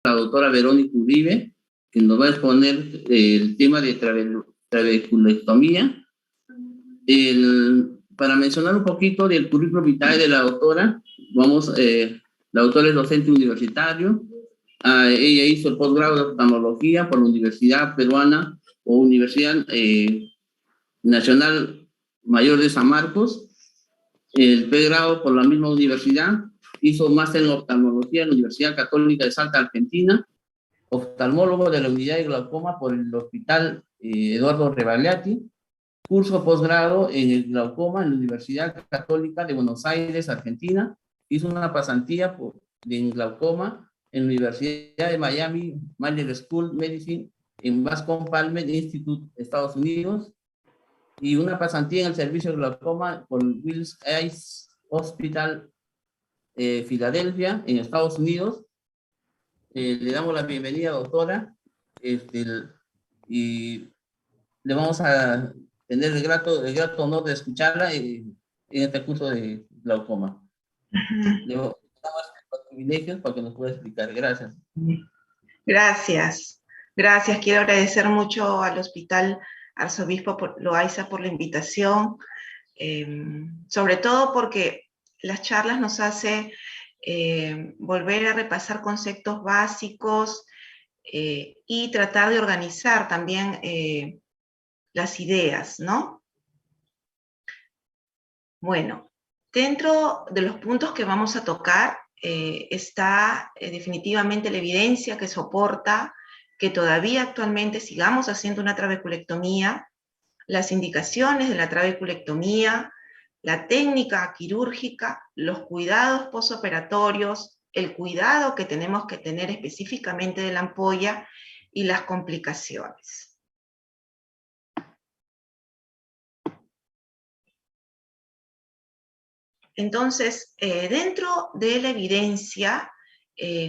la doctora Verónica Uribe, que nos va a exponer el tema de trabeculectomía. Para mencionar un poquito del currículum vitae de la doctora, la doctora es docente universitario, ella hizo el posgrado de oftalmología por la Universidad Peruana o Universidad Nacional Mayor de San Marcos, el pregrado por la misma universidad, hizo máster en oftalmología en la Universidad Católica de Salta, Argentina, oftalmólogo de la unidad de glaucoma por el Hospital Eduardo Rebagliati, curso posgrado en el glaucoma en la Universidad Católica de Buenos Aires, Argentina, hizo una pasantía en glaucoma en la Universidad de Miami, Mayer School of Medicine, en Bascom Palmer Institute, Estados Unidos, y una pasantía en el servicio de glaucoma por Wills Eye Hospital, Filadelfia, en Estados Unidos. Le damos la bienvenida, doctora, y le vamos a tener el grato honor de escucharla en este curso de glaucoma. Le damos los privilegios para que nos pueda explicar. Gracias. Gracias. Gracias. Quiero agradecer mucho al Hospital Arzobispo Loaiza por la invitación, sobre todo porque las charlas nos hacen volver a repasar conceptos básicos y tratar de organizar también las ideas, ¿no? Bueno, dentro de los puntos que vamos a tocar está definitivamente la evidencia que soporta que todavía actualmente sigamos haciendo una trabeculectomía, las indicaciones de la trabeculectomía, la técnica quirúrgica, los cuidados posoperatorios, el cuidado que tenemos que tener específicamente de la ampolla y las complicaciones. Entonces, dentro de la evidencia,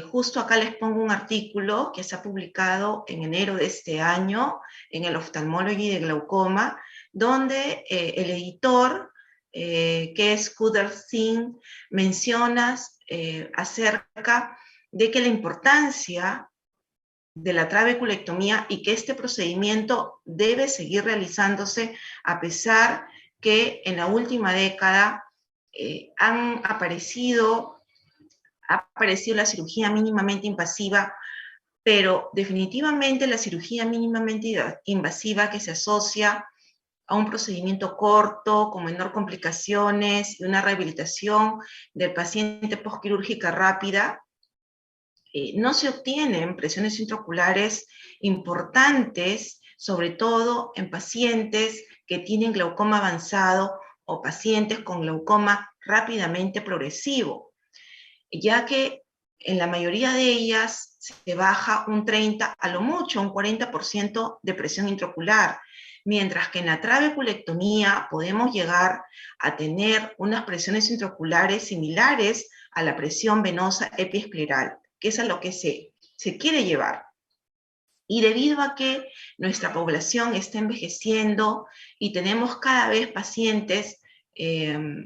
justo acá les pongo un artículo que se ha publicado en enero de este año en el Ophthalmology de Glaucoma, donde el editor, que es Kudar Singh, menciona acerca de que la importancia de la trabeculectomía y que este procedimiento debe seguir realizándose a pesar que en la última década ha aparecido la cirugía mínimamente invasiva, pero definitivamente la cirugía mínimamente invasiva que se asocia a un procedimiento corto, con menor complicaciones y una rehabilitación del paciente postquirúrgica rápida, no se obtienen presiones intraoculares importantes, sobre todo en pacientes que tienen glaucoma avanzado o pacientes con glaucoma rápidamente progresivo, ya que en la mayoría de ellas se baja un 30, a lo mucho un 40% de presión intraocular, mientras que en la trabeculectomía podemos llegar a tener unas presiones intraoculares similares a la presión venosa epiescleral, que es a lo que se quiere llevar. Y debido a que nuestra población está envejeciendo y tenemos cada vez pacientes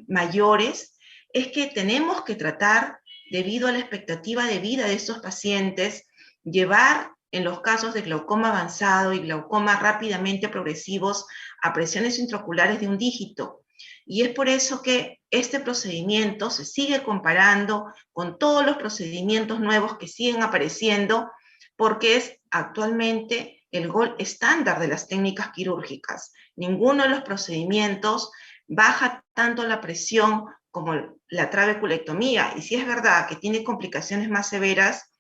mayores, es que tenemos que tratar, debido a la expectativa de vida de estos pacientes, llevar en los casos de glaucoma avanzado y glaucoma rápidamente progresivos a presiones intraoculares de un dígito. Y es por eso que este procedimiento se sigue comparando con todos los procedimientos nuevos que siguen apareciendo, porque es actualmente el gold estándar de las técnicas quirúrgicas. Ninguno de los procedimientos baja tanto la presión como la trabeculectomía, y si es verdad que tiene complicaciones más severas,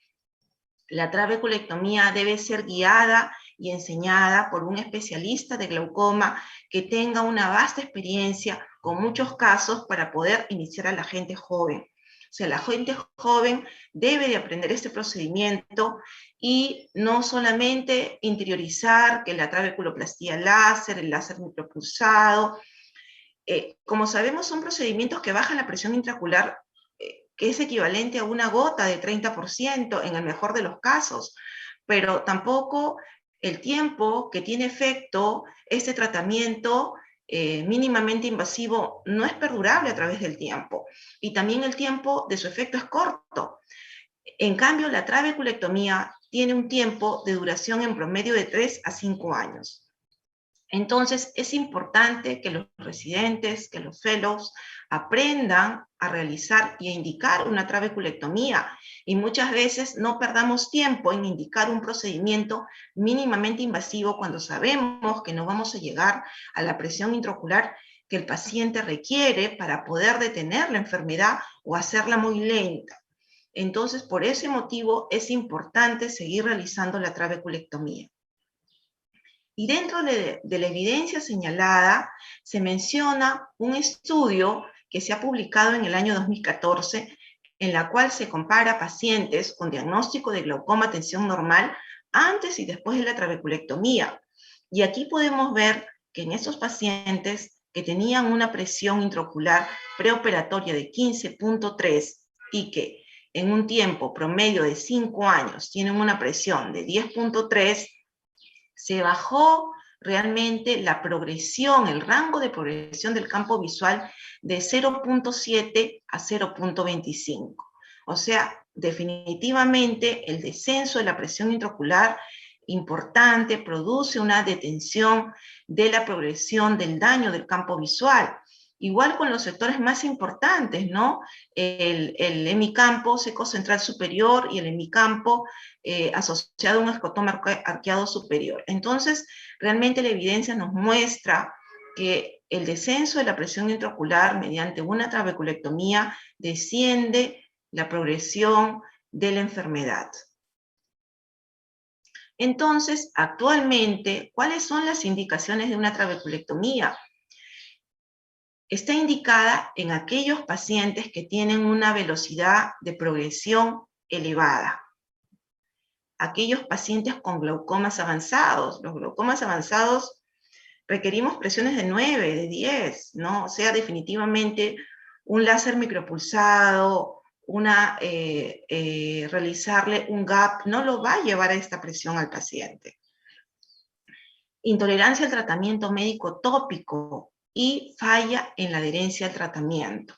la trabeculectomía debe ser guiada y enseñada por un especialista de glaucoma que tenga una vasta experiencia con muchos casos para poder iniciar a la gente joven. O sea, la gente joven debe de aprender este procedimiento y no solamente interiorizar que la trabeculoplastía láser, el láser micropulsado, como sabemos son procedimientos que bajan la presión intraocular, que es equivalente a una gota de 30% en el mejor de los casos, pero tampoco el tiempo que tiene efecto este tratamiento mínimamente invasivo no es perdurable a través del tiempo, y también el tiempo de su efecto es corto. En cambio, la trabeculectomía tiene un tiempo de duración en promedio de 3 a 5 años. Entonces, es importante que los residentes, que los fellows aprendan a realizar y a indicar una trabeculectomía. Y muchas veces no perdamos tiempo en indicar un procedimiento mínimamente invasivo cuando sabemos que no vamos a llegar a la presión intraocular que el paciente requiere para poder detener la enfermedad o hacerla muy lenta. Entonces, por ese motivo es importante seguir realizando la trabeculectomía. Y dentro de la evidencia señalada se menciona un estudio que se ha publicado en el año 2014, en la cual se compara pacientes con diagnóstico de glaucoma tensión normal antes y después de la trabeculectomía. Y aquí podemos ver que en estos pacientes que tenían una presión intraocular preoperatoria de 15.3 y que en un tiempo promedio de 5 años tienen una presión de 10.3, se bajó realmente la progresión, el rango de progresión del campo visual de 0.7 a 0.25. O sea, definitivamente el descenso de la presión intraocular importante produce una detención de la progresión del daño del campo visual. Igual con los sectores más importantes, ¿no? El hemicampo seco-central superior y el hemicampo asociado a un escotoma arqueado superior. Entonces, realmente la evidencia nos muestra que el descenso de la presión intraocular mediante una trabeculectomía desciende la progresión de la enfermedad. Entonces, actualmente, ¿cuáles son las indicaciones de una trabeculectomía? Está indicada en aquellos pacientes que tienen una velocidad de progresión elevada. Aquellos pacientes con glaucomas avanzados. Los glaucomas avanzados requerimos presiones de 9, de 10, ¿no? O sea, definitivamente un láser micropulsado, realizarle un gap, no lo va a llevar a esta presión al paciente. Intolerancia al tratamiento médico tópico y falla en la adherencia al tratamiento.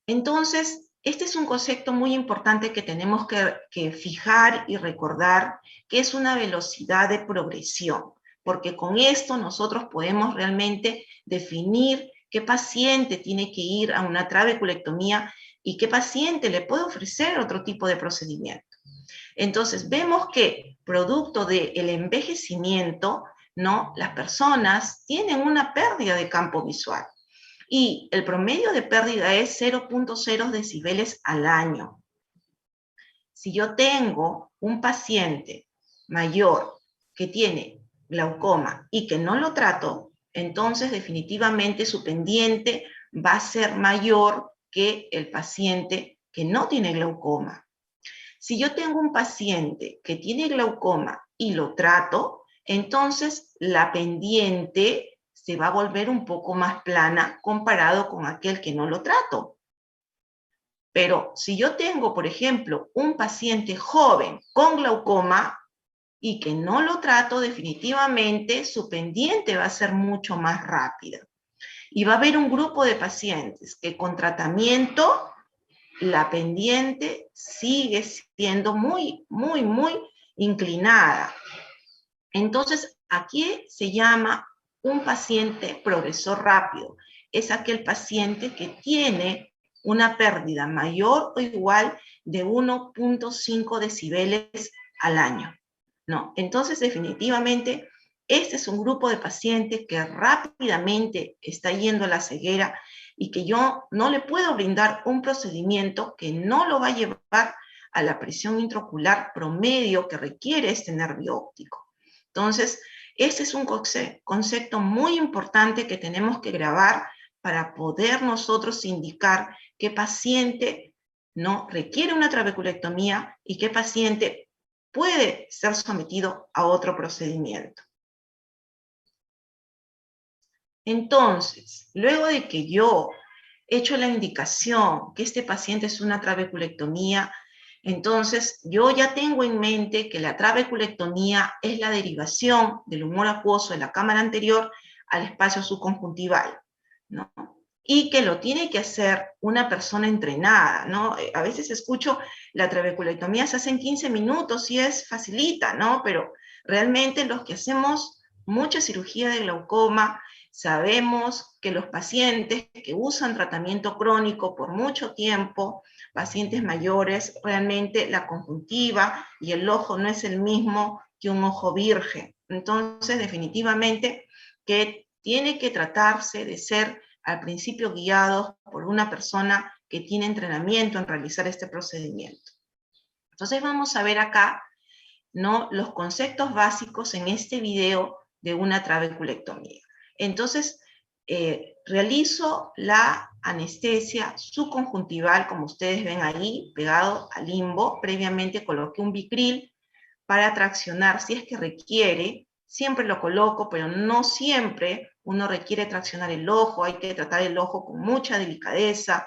Entonces, este es un concepto muy importante que tenemos que fijar y recordar, que es una velocidad de progresión, porque con esto nosotros podemos realmente definir qué paciente tiene que ir a una trabeculectomía y qué paciente le puede ofrecer otro tipo de procedimiento. Entonces, vemos que producto del envejecimiento, ¿no? Las personas tienen una pérdida de campo visual. Y el promedio de pérdida es 0.0 decibeles al año. Si yo tengo un paciente mayor que tiene glaucoma y que no lo trato, entonces definitivamente su pendiente va a ser mayor que el paciente que no tiene glaucoma. Si yo tengo un paciente que tiene glaucoma y lo trato, entonces la pendiente se va a volver un poco más plana comparado con aquel que no lo trato. Pero si yo tengo, por ejemplo, un paciente joven con glaucoma y que no lo trato, definitivamente su pendiente va a ser mucho más rápida. Y va a haber un grupo de pacientes que con tratamiento la pendiente sigue siendo muy, muy, muy inclinada. Entonces, aquí se llama un paciente progresor rápido. Es aquel paciente que tiene una pérdida mayor o igual de 1.5 decibeles al año, ¿no? Entonces, definitivamente, este es un grupo de pacientes que rápidamente está yendo a la ceguera y que yo no le puedo brindar un procedimiento que no lo va a llevar a la presión intraocular promedio que requiere este nervio óptico. Entonces, este es un concepto muy importante que tenemos que grabar para poder nosotros indicar qué paciente no requiere una trabeculectomía y qué paciente puede ser sometido a otro procedimiento. Entonces, luego de que yo he hecho la indicación que este paciente es una trabeculectomía, entonces yo ya tengo en mente que la trabeculectomía es la derivación del humor acuoso de la cámara anterior al espacio subconjuntival, ¿no? y que lo tiene que hacer una persona entrenada, ¿no? A veces escucho, la trabeculectomía se hace en 15 minutos y es facilita, ¿no? Pero realmente los que hacemos mucha cirugía de glaucoma, sabemos que los pacientes que usan tratamiento crónico por mucho tiempo, pacientes mayores, realmente la conjuntiva y el ojo no es el mismo que un ojo virgen. Entonces, definitivamente que tiene que tratarse de ser al principio guiados por una persona que tiene entrenamiento en realizar este procedimiento. Entonces vamos a ver acá, ¿no?, los conceptos básicos en este video de una trabeculectomía. Entonces, realizo la anestesia subconjuntival, como ustedes ven ahí, pegado al limbo. Previamente coloqué un Vicryl para traccionar si es que requiere. Siempre lo coloco, pero no siempre uno requiere traccionar el ojo, hay que tratar el ojo con mucha delicadeza,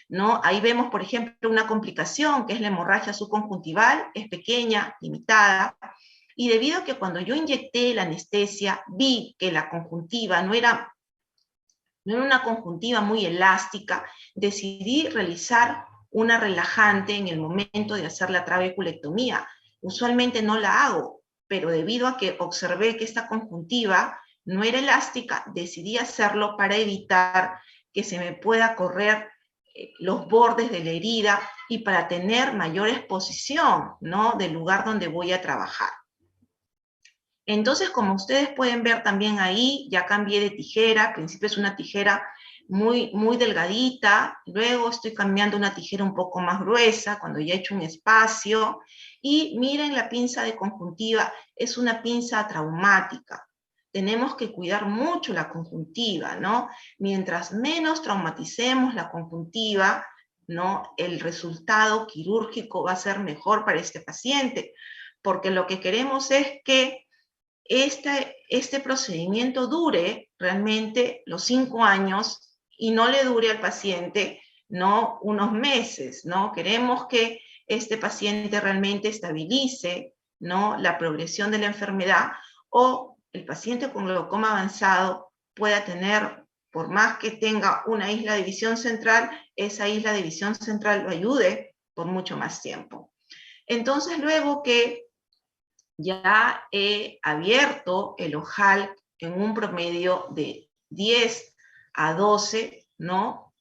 ¿no? Ahí vemos, por ejemplo, una complicación que es la hemorragia subconjuntival, es pequeña, limitada, y debido a que cuando yo inyecté la anestesia vi que la conjuntiva no era una conjuntiva muy elástica, decidí realizar una relajante en el momento de hacer la trabeculectomía. Usualmente no la hago, pero debido a que observé que esta conjuntiva no era elástica, decidí hacerlo para evitar que se me pueda correr los bordes de la herida y para tener mayor exposición, ¿no?, del lugar donde voy a trabajar. Entonces, como ustedes pueden ver también ahí, ya cambié de tijera. Al principio es una tijera muy delgadita, luego estoy cambiando una tijera un poco más gruesa cuando ya he hecho un espacio, y miren la pinza de conjuntiva, es una pinza traumática. Tenemos que cuidar mucho la conjuntiva, ¿no? Mientras menos traumaticemos la conjuntiva, ¿no?, el resultado quirúrgico va a ser mejor para este paciente, porque lo que queremos es que este procedimiento dure realmente los 5 años y no le dure al paciente, ¿no?, unos meses, ¿no? Queremos que este paciente realmente estabilice, ¿no?, la progresión de la enfermedad, o el paciente con glaucoma avanzado pueda tener, por más que tenga una isla de visión central, esa isla de visión central lo ayude por mucho más tiempo. Entonces, luego que ya he abierto el ojal en un promedio de 10 a 12, ¿no?,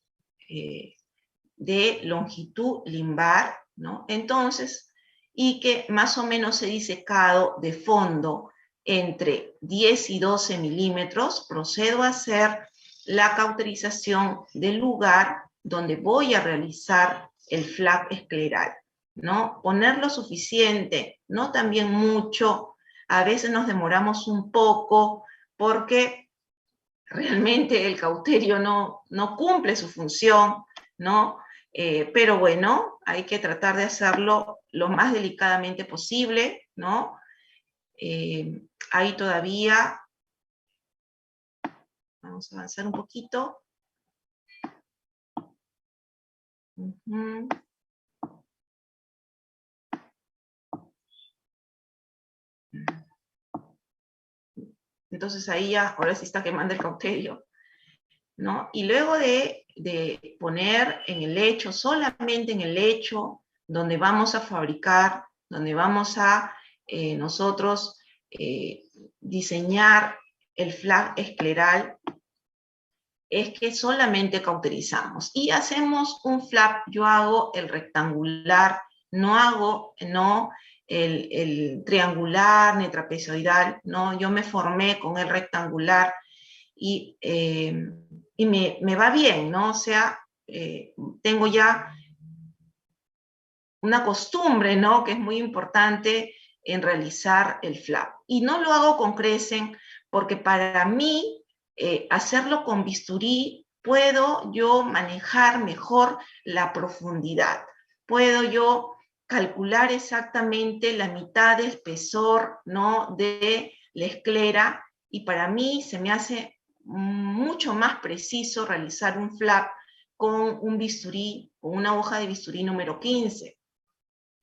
de longitud limbar, ¿no? Entonces, y que más o menos he disecado de fondo entre 10 y 12 milímetros, procedo a hacer la cauterización del lugar donde voy a realizar el flap escleral, ¿no? Poner lo suficiente, no también mucho. A veces nos demoramos un poco porque realmente el cauterio no cumple su función, ¿no? Pero bueno, hay que tratar de hacerlo lo más delicadamente posible, ¿no? Ahí todavía, vamos a avanzar un poquito. Entonces ahí ya, ahora sí está quemando el cauterio, ¿no? Y luego de poner en el lecho, solamente en el lecho, donde vamos a fabricar, donde vamos a nosotros diseñar el flap escleral, es que solamente cauterizamos. Y hacemos un flap, yo hago el rectangular, no hago el triangular ni trapezoidal, ¿no? Yo me formé con el rectangular y me va bien, ¿no? O sea, tengo ya una costumbre, ¿no?, que es muy importante en realizar el flap. Y no lo hago con Crescent porque para mí hacerlo con bisturí puedo yo manejar mejor la profundidad. Puedo yo calcular exactamente la mitad de espesor, ¿no?, de la esclera, y para mí se me hace mucho más preciso realizar un flap con un bisturí, con una hoja de bisturí número 15,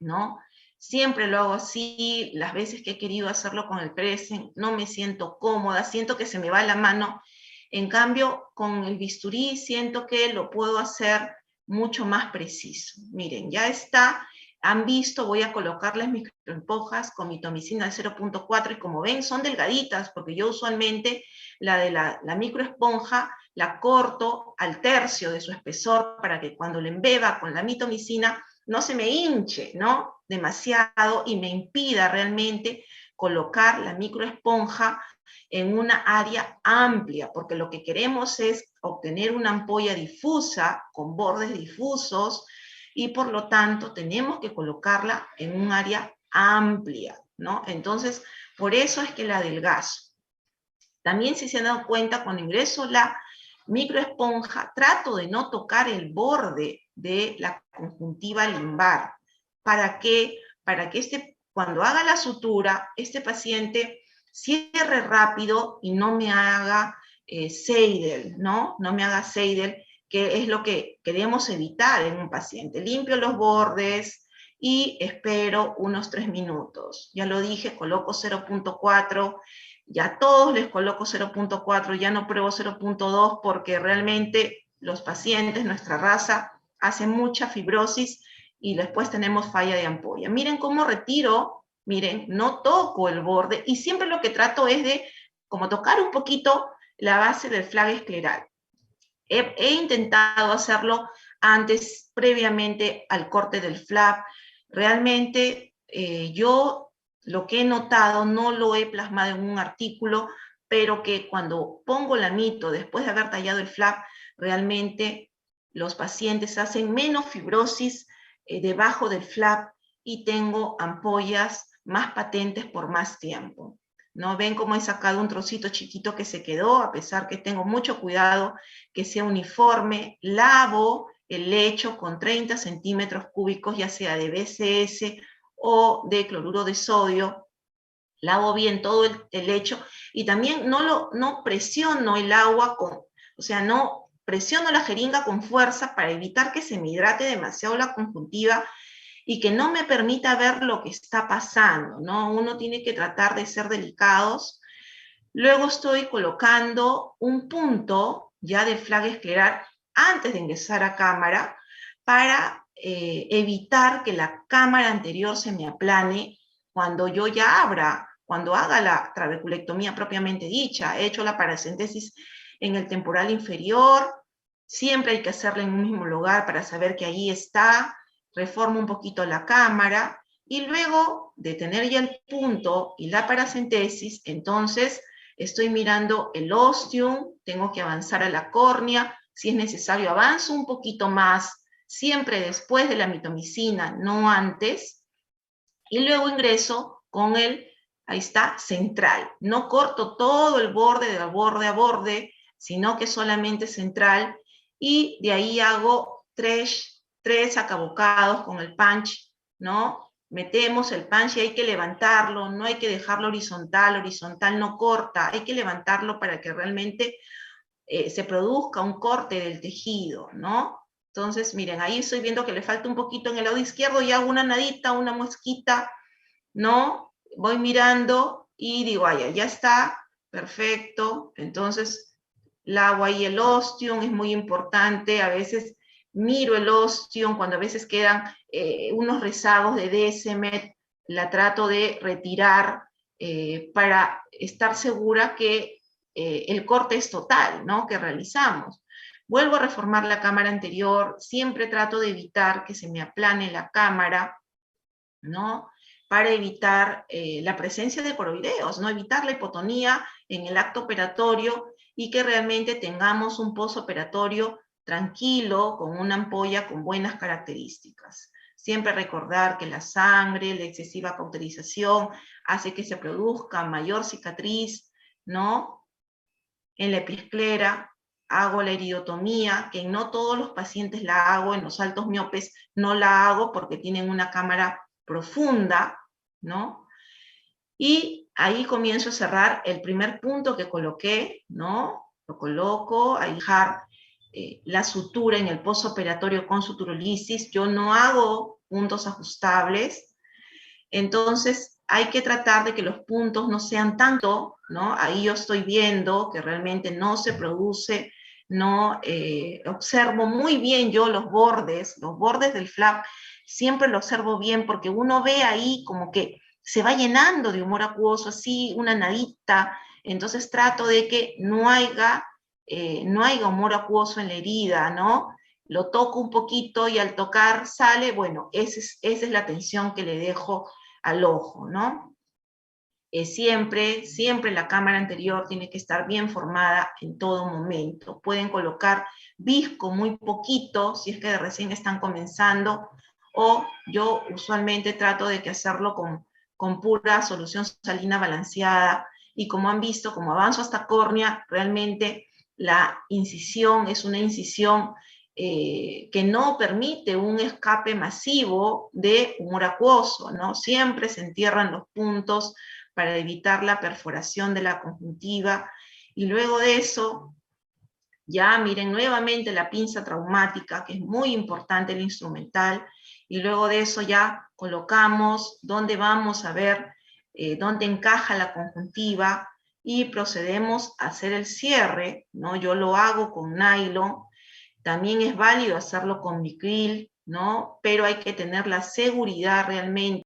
¿no? Siempre lo hago así. Las veces que he querido hacerlo con el Crescent no me siento cómoda, siento que se me va la mano En cambio, con el bisturí siento que lo puedo hacer mucho más preciso. Miren, ya está. Han visto, voy a colocarles microesponjas con mitomicina de 0.4 y como ven son delgaditas porque yo usualmente la microesponja la corto al tercio de su espesor para que cuando le embeba con la mitomicina no se me hinche, ¿no? Demasiado y me impida realmente colocar la microesponja en una área amplia, porque lo que queremos es obtener una ampolla difusa con bordes difusos y por lo tanto tenemos que colocarla en un área amplia, ¿no? Entonces, por eso es que la adelgazo. También si se han dado cuenta, cuando ingreso la microesponja, trato de no tocar el borde de la conjuntiva limbar. ¿Para qué? Para que cuando haga la sutura, este paciente cierre rápido y no me haga Seidel, ¿no? No me haga Seidel, que es lo que queremos evitar en un paciente. Limpio los bordes y espero unos 3 minutos. Ya lo dije, coloco 0.4, ya a todos les coloco 0.4, ya no pruebo 0.2 porque realmente los pacientes, nuestra raza, hacen mucha fibrosis y después tenemos falla de ampolla. Miren cómo retiro, miren, no toco el borde y siempre lo que trato es de como tocar un poquito la base del flag escleral. He intentado hacerlo antes, previamente al corte del flap. Realmente yo lo que he notado, no lo he plasmado en un artículo, pero que cuando pongo la mito después de haber tallado el flap, realmente los pacientes hacen menos fibrosis debajo del flap y tengo ampollas más patentes por más tiempo. ¿No? Ven cómo he sacado un trocito chiquito que se quedó, a pesar que tengo mucho cuidado que sea uniforme. Lavo el lecho con 30 centímetros cúbicos, ya sea de BCS o de cloruro de sodio. Lavo bien todo el lecho y también no presiono el agua o sea, no presiono la jeringa con fuerza para evitar que se me hidrate demasiado la conjuntiva y que no me permita ver lo que está pasando, ¿no? Uno tiene que tratar de ser delicados. Luego estoy colocando un punto ya del flag escleral antes de ingresar a cámara para evitar que la cámara anterior se me aplane cuando yo ya cuando haga la trabeculectomía propiamente dicha. He hecho la paracentesis en el temporal inferior, siempre hay que hacerla en un mismo lugar para saber que ahí está. Reformo un poquito la cámara y luego de tener ya el punto y la paracentesis, entonces estoy mirando el ostium, tengo que avanzar a la córnea, si es necesario avanzo un poquito más, siempre después de la mitomicina, no antes, y luego ingreso con ahí está, central. No corto todo el borde de borde a borde, sino que solamente central, y de ahí hago tres acabocados con el punch, ¿no? Metemos el punch y hay que levantarlo, no hay que dejarlo horizontal no corta, hay que levantarlo para que realmente se produzca un corte del tejido, ¿no? Entonces, miren, ahí estoy viendo que le falta un poquito en el lado izquierdo y hago una nadita, una muesquita, ¿no? Voy mirando y digo, ay, ya está, perfecto. Entonces, lavo ahí el ostium, es muy importante. A veces miro el ostium, cuando a veces quedan unos rezagos de Descemet, la trato de retirar para estar segura que el corte es total, ¿no? Que realizamos. Vuelvo a reformar la cámara anterior, siempre trato de evitar que se me aplane la cámara, ¿no? Para evitar la presencia de coroideos, ¿no? Evitar la hipotonía en el acto operatorio y que realmente tengamos un postoperatorio tranquilo, con una ampolla con buenas características. Siempre recordar que la sangre, la excesiva cauterización, hace que se produzca mayor cicatriz, ¿no? En la epiesclera, hago la iridotomía, que no todos los pacientes la hago, en los altos miopes no la hago porque tienen una cámara profunda, ¿no? Y ahí comienzo a cerrar el primer punto que coloqué, ¿no? Lo coloco, a dejar la sutura en el postoperatorio con suturolisis. Yo no hago puntos ajustables. Entonces, hay que tratar de que los puntos no sean tanto, ¿no? Ahí yo estoy viendo que realmente no se produce, no observo muy bien yo los bordes del flap, siempre lo observo bien porque uno ve ahí como que se va llenando de humor acuoso, así una nadita, entonces trato de que no haya humor acuoso en la herida, ¿no? Lo toco un poquito y al tocar sale, bueno, esa es la atención que le dejo al ojo, ¿no? Siempre la cámara anterior tiene que estar bien formada en todo momento. Pueden colocar visco muy poquito, si es que recién están comenzando, o yo usualmente trato de que hacerlo con pura solución salina balanceada, y como han visto, como avanzo hasta córnea, realmente la incisión es una incisión que no permite un escape masivo de humor acuoso, ¿no? Siempre se entierran los puntos para evitar la perforación de la conjuntiva, y luego de eso, ya miren nuevamente la pinza traumática, que es muy importante el instrumental, y luego de eso ya colocamos dónde vamos a ver dónde encaja la conjuntiva, y procedemos a hacer el cierre, ¿no? Yo lo hago con nylon, también es válido hacerlo con micril, ¿no? Pero hay que tener la seguridad realmente.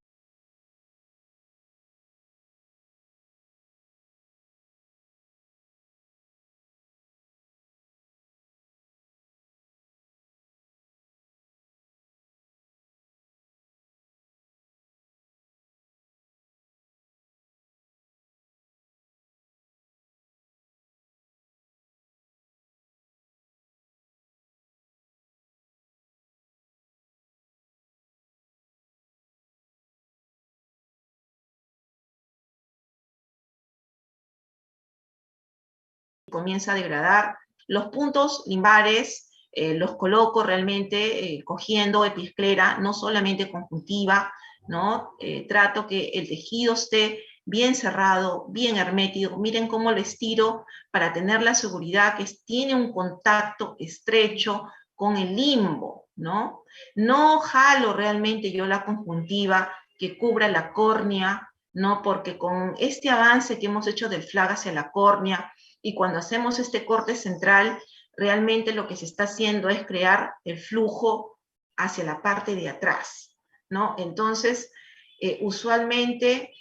Comienza a degradar. Los puntos limbares los coloco realmente cogiendo episclera, no solamente conjuntiva, ¿no? Trato que el tejido esté bien cerrado, bien hermético. Miren cómo lo estiro para tener la seguridad que tiene un contacto estrecho con el limbo, ¿no? No jalo realmente yo la conjuntiva que cubra la córnea, ¿no? Porque con este avance que hemos hecho del flag hacia la córnea, y cuando hacemos este corte central, realmente lo que se está haciendo es crear el flujo hacia la parte de atrás, ¿no? Entonces, usualmente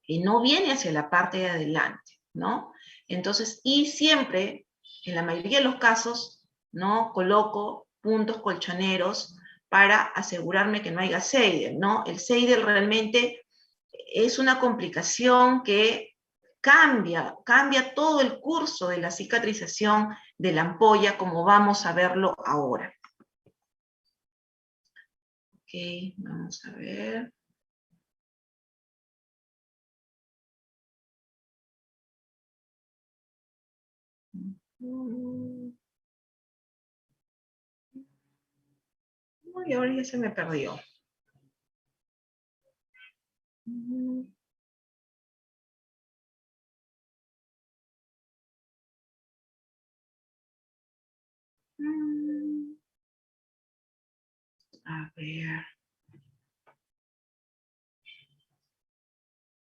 no viene hacia la parte de adelante, ¿no? Entonces, y siempre, en la mayoría de los casos, ¿no? Coloco puntos colchoneros para asegurarme que no haya Seidel, ¿no? El Seidel realmente es una complicación que cambia todo el curso de la cicatrización de la ampolla, como vamos a verlo ahora. Ok, vamos a ver. Uy, ahora ya se me perdió. A ver.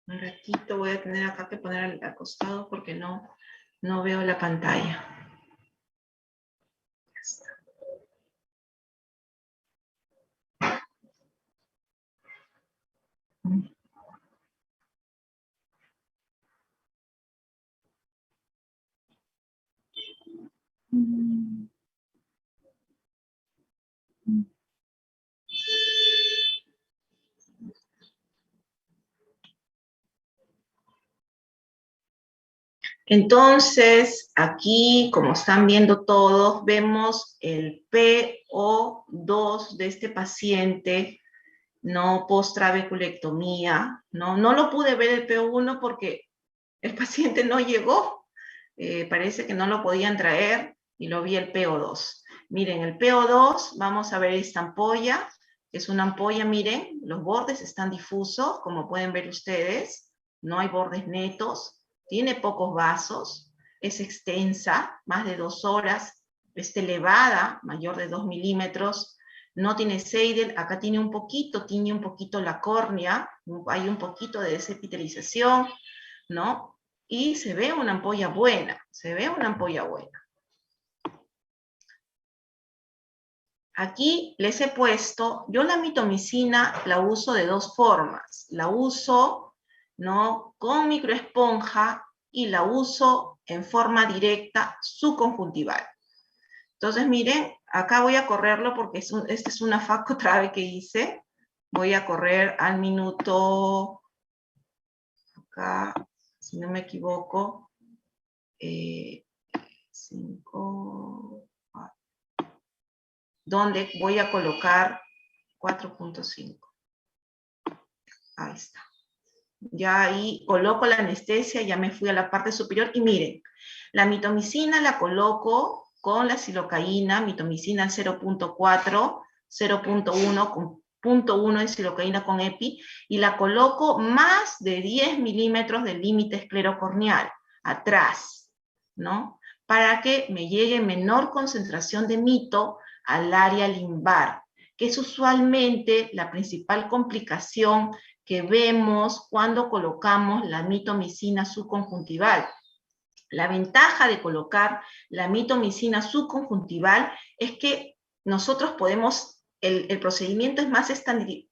Un ratito voy a tener acá que poner al costado porque no veo la pantalla. Ya está. Entonces, aquí, como están viendo todos, vemos el PO2 de este paciente, no post-trabeculectomía, ¿no? No lo pude ver el PO1 porque el paciente no llegó, parece que no lo podían traer y lo vi el PO2. Miren, el PO2, vamos a ver esta ampolla, es una ampolla, miren, los bordes están difusos, como pueden ver ustedes, no hay bordes netos, tiene pocos vasos, es extensa, más de 2 horas, está elevada, mayor de 2 milímetros, no tiene Seidel, acá tiene un poquito, tiñe un poquito la córnea, hay un poquito de desepitelización, ¿no? Y se ve una ampolla buena, se ve una ampolla buena. Aquí les he puesto, yo la mitomicina la uso de dos formas. La uso, ¿no?, con microesponja y la uso en forma directa subconjuntival. Entonces, miren, acá voy a correrlo porque esta es una facotrave que hice. Voy a correr al minuto, acá, si no me equivoco, 5... donde voy a colocar 4.5. Ahí está. Ya ahí coloco la anestesia, ya me fui a la parte superior y miren, la mitomicina la coloco con la silocaína, mitomicina 0.4, 0.1 con 0.1 en silocaína con EPI, y la coloco más de 10 milímetros del límite esclerocorneal, atrás, ¿no? Para que me llegue menor concentración de mito al área limbar, que es usualmente la principal complicación que vemos cuando colocamos la mitomicina subconjuntival. La ventaja de colocar la mitomicina subconjuntival es que nosotros podemos, el procedimiento es más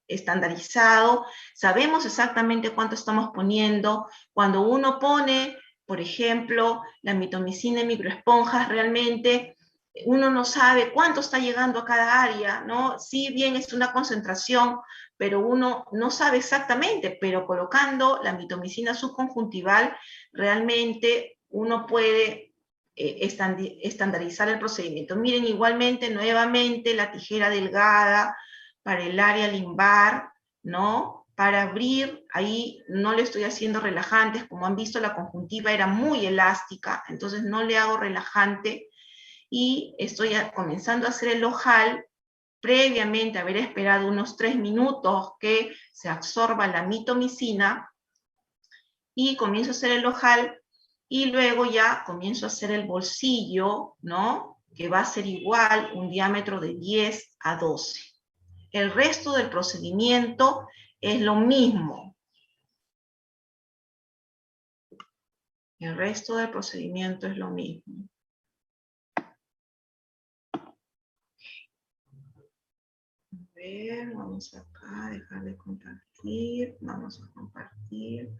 estandarizado, sabemos exactamente cuánto estamos poniendo. Cuando uno pone, por ejemplo, la mitomicina en microesponjas, realmente uno no sabe cuánto está llegando a cada área, ¿no? Si bien es una concentración, pero uno no sabe exactamente, pero colocando la mitomicina subconjuntival, realmente uno puede estandarizar el procedimiento. Miren, igualmente, nuevamente, la tijera delgada para el área limbar, ¿no? Para abrir, ahí no le estoy haciendo relajantes, como han visto la conjuntiva era muy elástica, entonces no le hago relajante, y estoy comenzando a hacer el ojal, previamente haber esperado unos 3 minutos que se absorba la mitomicina, y comienzo a hacer el ojal, y luego ya comienzo a hacer el bolsillo, ¿no?, que va a ser igual, un diámetro de 10 a 12. El resto del procedimiento es lo mismo. El resto del procedimiento es lo mismo. A ver, vamos acá, dejar de compartir, vamos a compartir.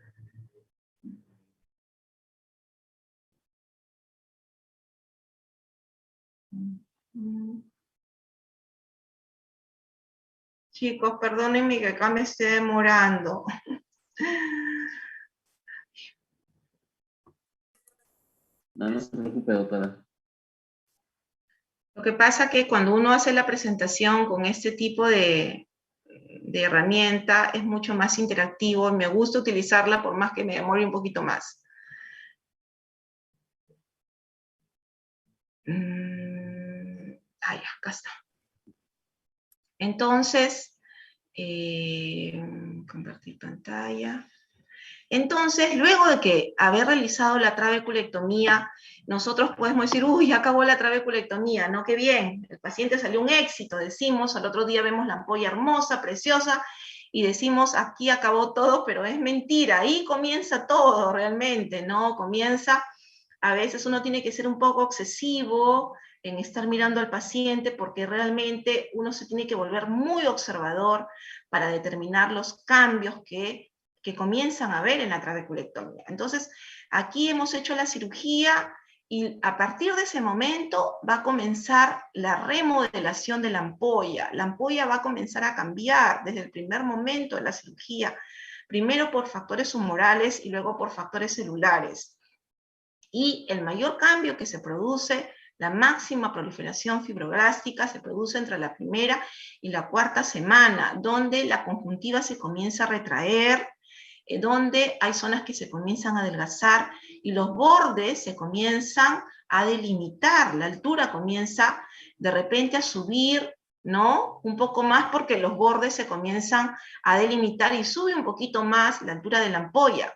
Chicos, perdónenme que acá me esté demorando. No se preocupe, doctora. Lo que pasa es que cuando uno hace la presentación con este tipo de herramienta es mucho más interactivo y me gusta utilizarla por más que me demore un poquito más. Acá está. Entonces, compartir pantalla. Entonces, luego de que haber realizado la trabeculectomía, nosotros podemos decir, uy, ya acabó la trabeculectomía, ¿no? Qué bien, el paciente salió un éxito, decimos, al otro día vemos la ampolla hermosa, preciosa, y decimos, aquí acabó todo, pero es mentira, ahí comienza todo realmente, ¿no? Comienza, a veces uno tiene que ser un poco obsesivo en estar mirando al paciente, porque realmente uno se tiene que volver muy observador para determinar los cambios que comienzan a ver en la trabeculectomía. Entonces, aquí hemos hecho la cirugía y a partir de ese momento va a comenzar la remodelación de la ampolla. La ampolla va a comenzar a cambiar desde el primer momento de la cirugía, primero por factores humorales y luego por factores celulares. Y el mayor cambio que se produce, la máxima proliferación fibroblástica, se produce entre la primera y la cuarta semana, donde la conjuntiva se comienza a retraer, donde hay zonas que se comienzan a adelgazar y los bordes se comienzan a delimitar, la altura comienza de repente a subir, ¿no?, un poco más porque los bordes se comienzan a delimitar y sube un poquito más la altura de la ampolla.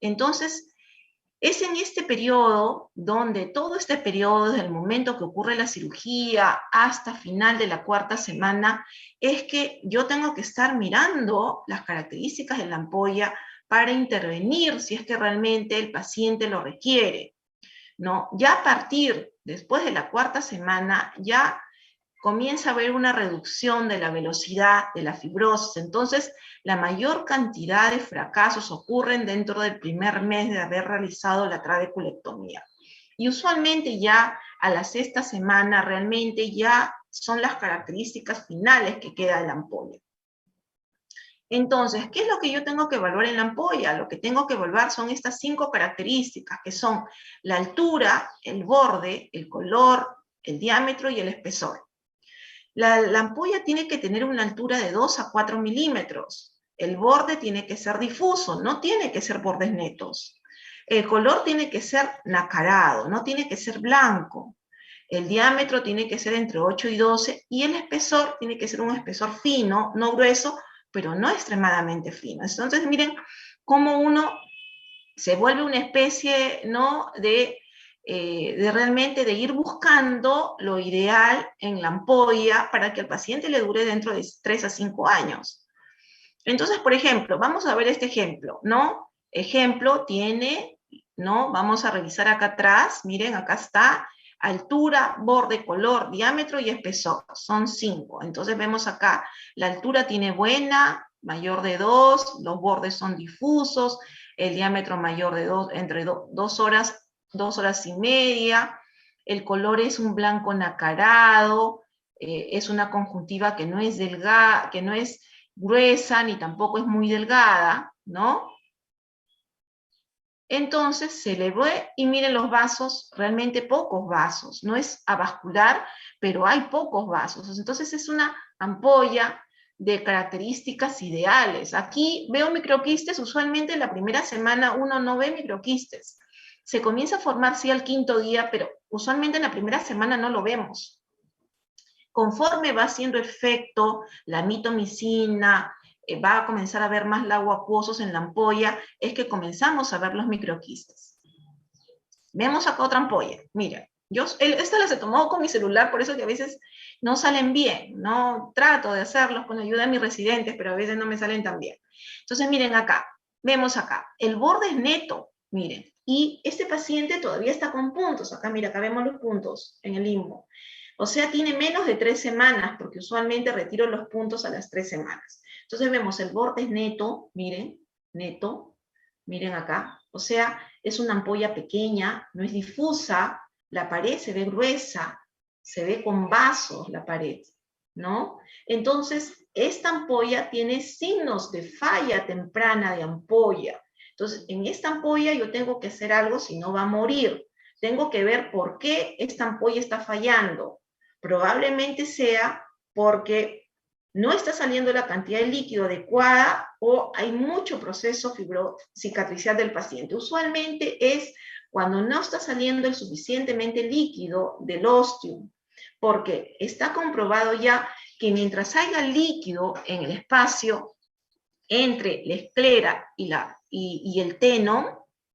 Entonces, Es en este periodo donde todo este periodo, desde el momento que ocurre la cirugía hasta final de la 4ª semana, es que yo tengo que estar mirando las características de la ampolla para intervenir si es que realmente el paciente lo requiere, ¿no? Ya a partir, después de la 4ª semana, ya comienza a haber una reducción de la velocidad de la fibrosis. Entonces, la mayor cantidad de fracasos ocurren dentro del primer mes de haber realizado la trabeculectomía. Y usualmente ya a la 6ª semana realmente ya son las características finales que queda de la ampolla. Entonces, ¿qué es lo que yo tengo que evaluar en la ampolla? Lo que tengo que evaluar son estas 5 características, que son la altura, el borde, el color, el diámetro y el espesor. La ampolla tiene que tener una altura de 2 a 4 milímetros. El borde tiene que ser difuso, no tiene que ser bordes netos. El color tiene que ser nacarado, no tiene que ser blanco. El diámetro tiene que ser entre 8 y 12 y el espesor tiene que ser un espesor fino, no grueso, pero no extremadamente fino. Entonces, miren cómo uno se vuelve una especie, ¿no?, de realmente de ir buscando lo ideal en la ampolla para que al paciente le dure dentro de 3 a 5 años. Entonces, por ejemplo, vamos a ver este ejemplo, ¿no? Ejemplo tiene, ¿no? Vamos a revisar acá atrás, miren, acá está, altura, borde, color, diámetro y espesor, son 5. Entonces vemos acá, la altura tiene buena, mayor de 2, los bordes son difusos, el diámetro mayor de 2, entre 2 horas, 2 horas y media, el color es un blanco nacarado, es una conjuntiva que no es delgada, que no es gruesa ni tampoco es muy delgada, ¿no? Entonces se le ve y miren los vasos, realmente pocos vasos, no es avascular, pero hay pocos vasos. Entonces es una ampolla de características ideales. Aquí veo microquistes, usualmente en la primera semana uno no ve microquistes. Se comienza a formar sí al 5.º día, pero usualmente en la primera semana no lo vemos. Conforme va haciendo efecto la mitomicina, va a comenzar a ver más lagos acuosos en la ampolla, es que comenzamos a ver los microquistes. Vemos acá otra ampolla, mira, esta la he tomado con mi celular, por eso que a veces no salen bien, no trato de hacerlos con ayuda de mis residentes, pero a veces no me salen tan bien. Entonces miren acá, vemos acá, el borde es neto, miren, y este paciente todavía está con puntos, acá mira, acá vemos los puntos en el limbo. O sea, tiene menos de 3 semanas, porque usualmente retiro los puntos a las 3 semanas. Entonces vemos el borde es neto, miren, neto, miren acá. O sea, es una ampolla pequeña, no es difusa, la pared se ve gruesa, se ve con vasos la pared, ¿no? Entonces, esta ampolla tiene signos de falla temprana de ampolla. Entonces, en esta ampolla yo tengo que hacer algo, si no va a morir. Tengo que ver por qué esta ampolla está fallando. Probablemente sea porque no está saliendo la cantidad de líquido adecuada o hay mucho proceso fibrocicatricial del paciente. Usualmente es cuando no está saliendo el suficientemente líquido del ostium, porque está comprobado ya que mientras haya líquido en el espacio entre la esclera y el tenon,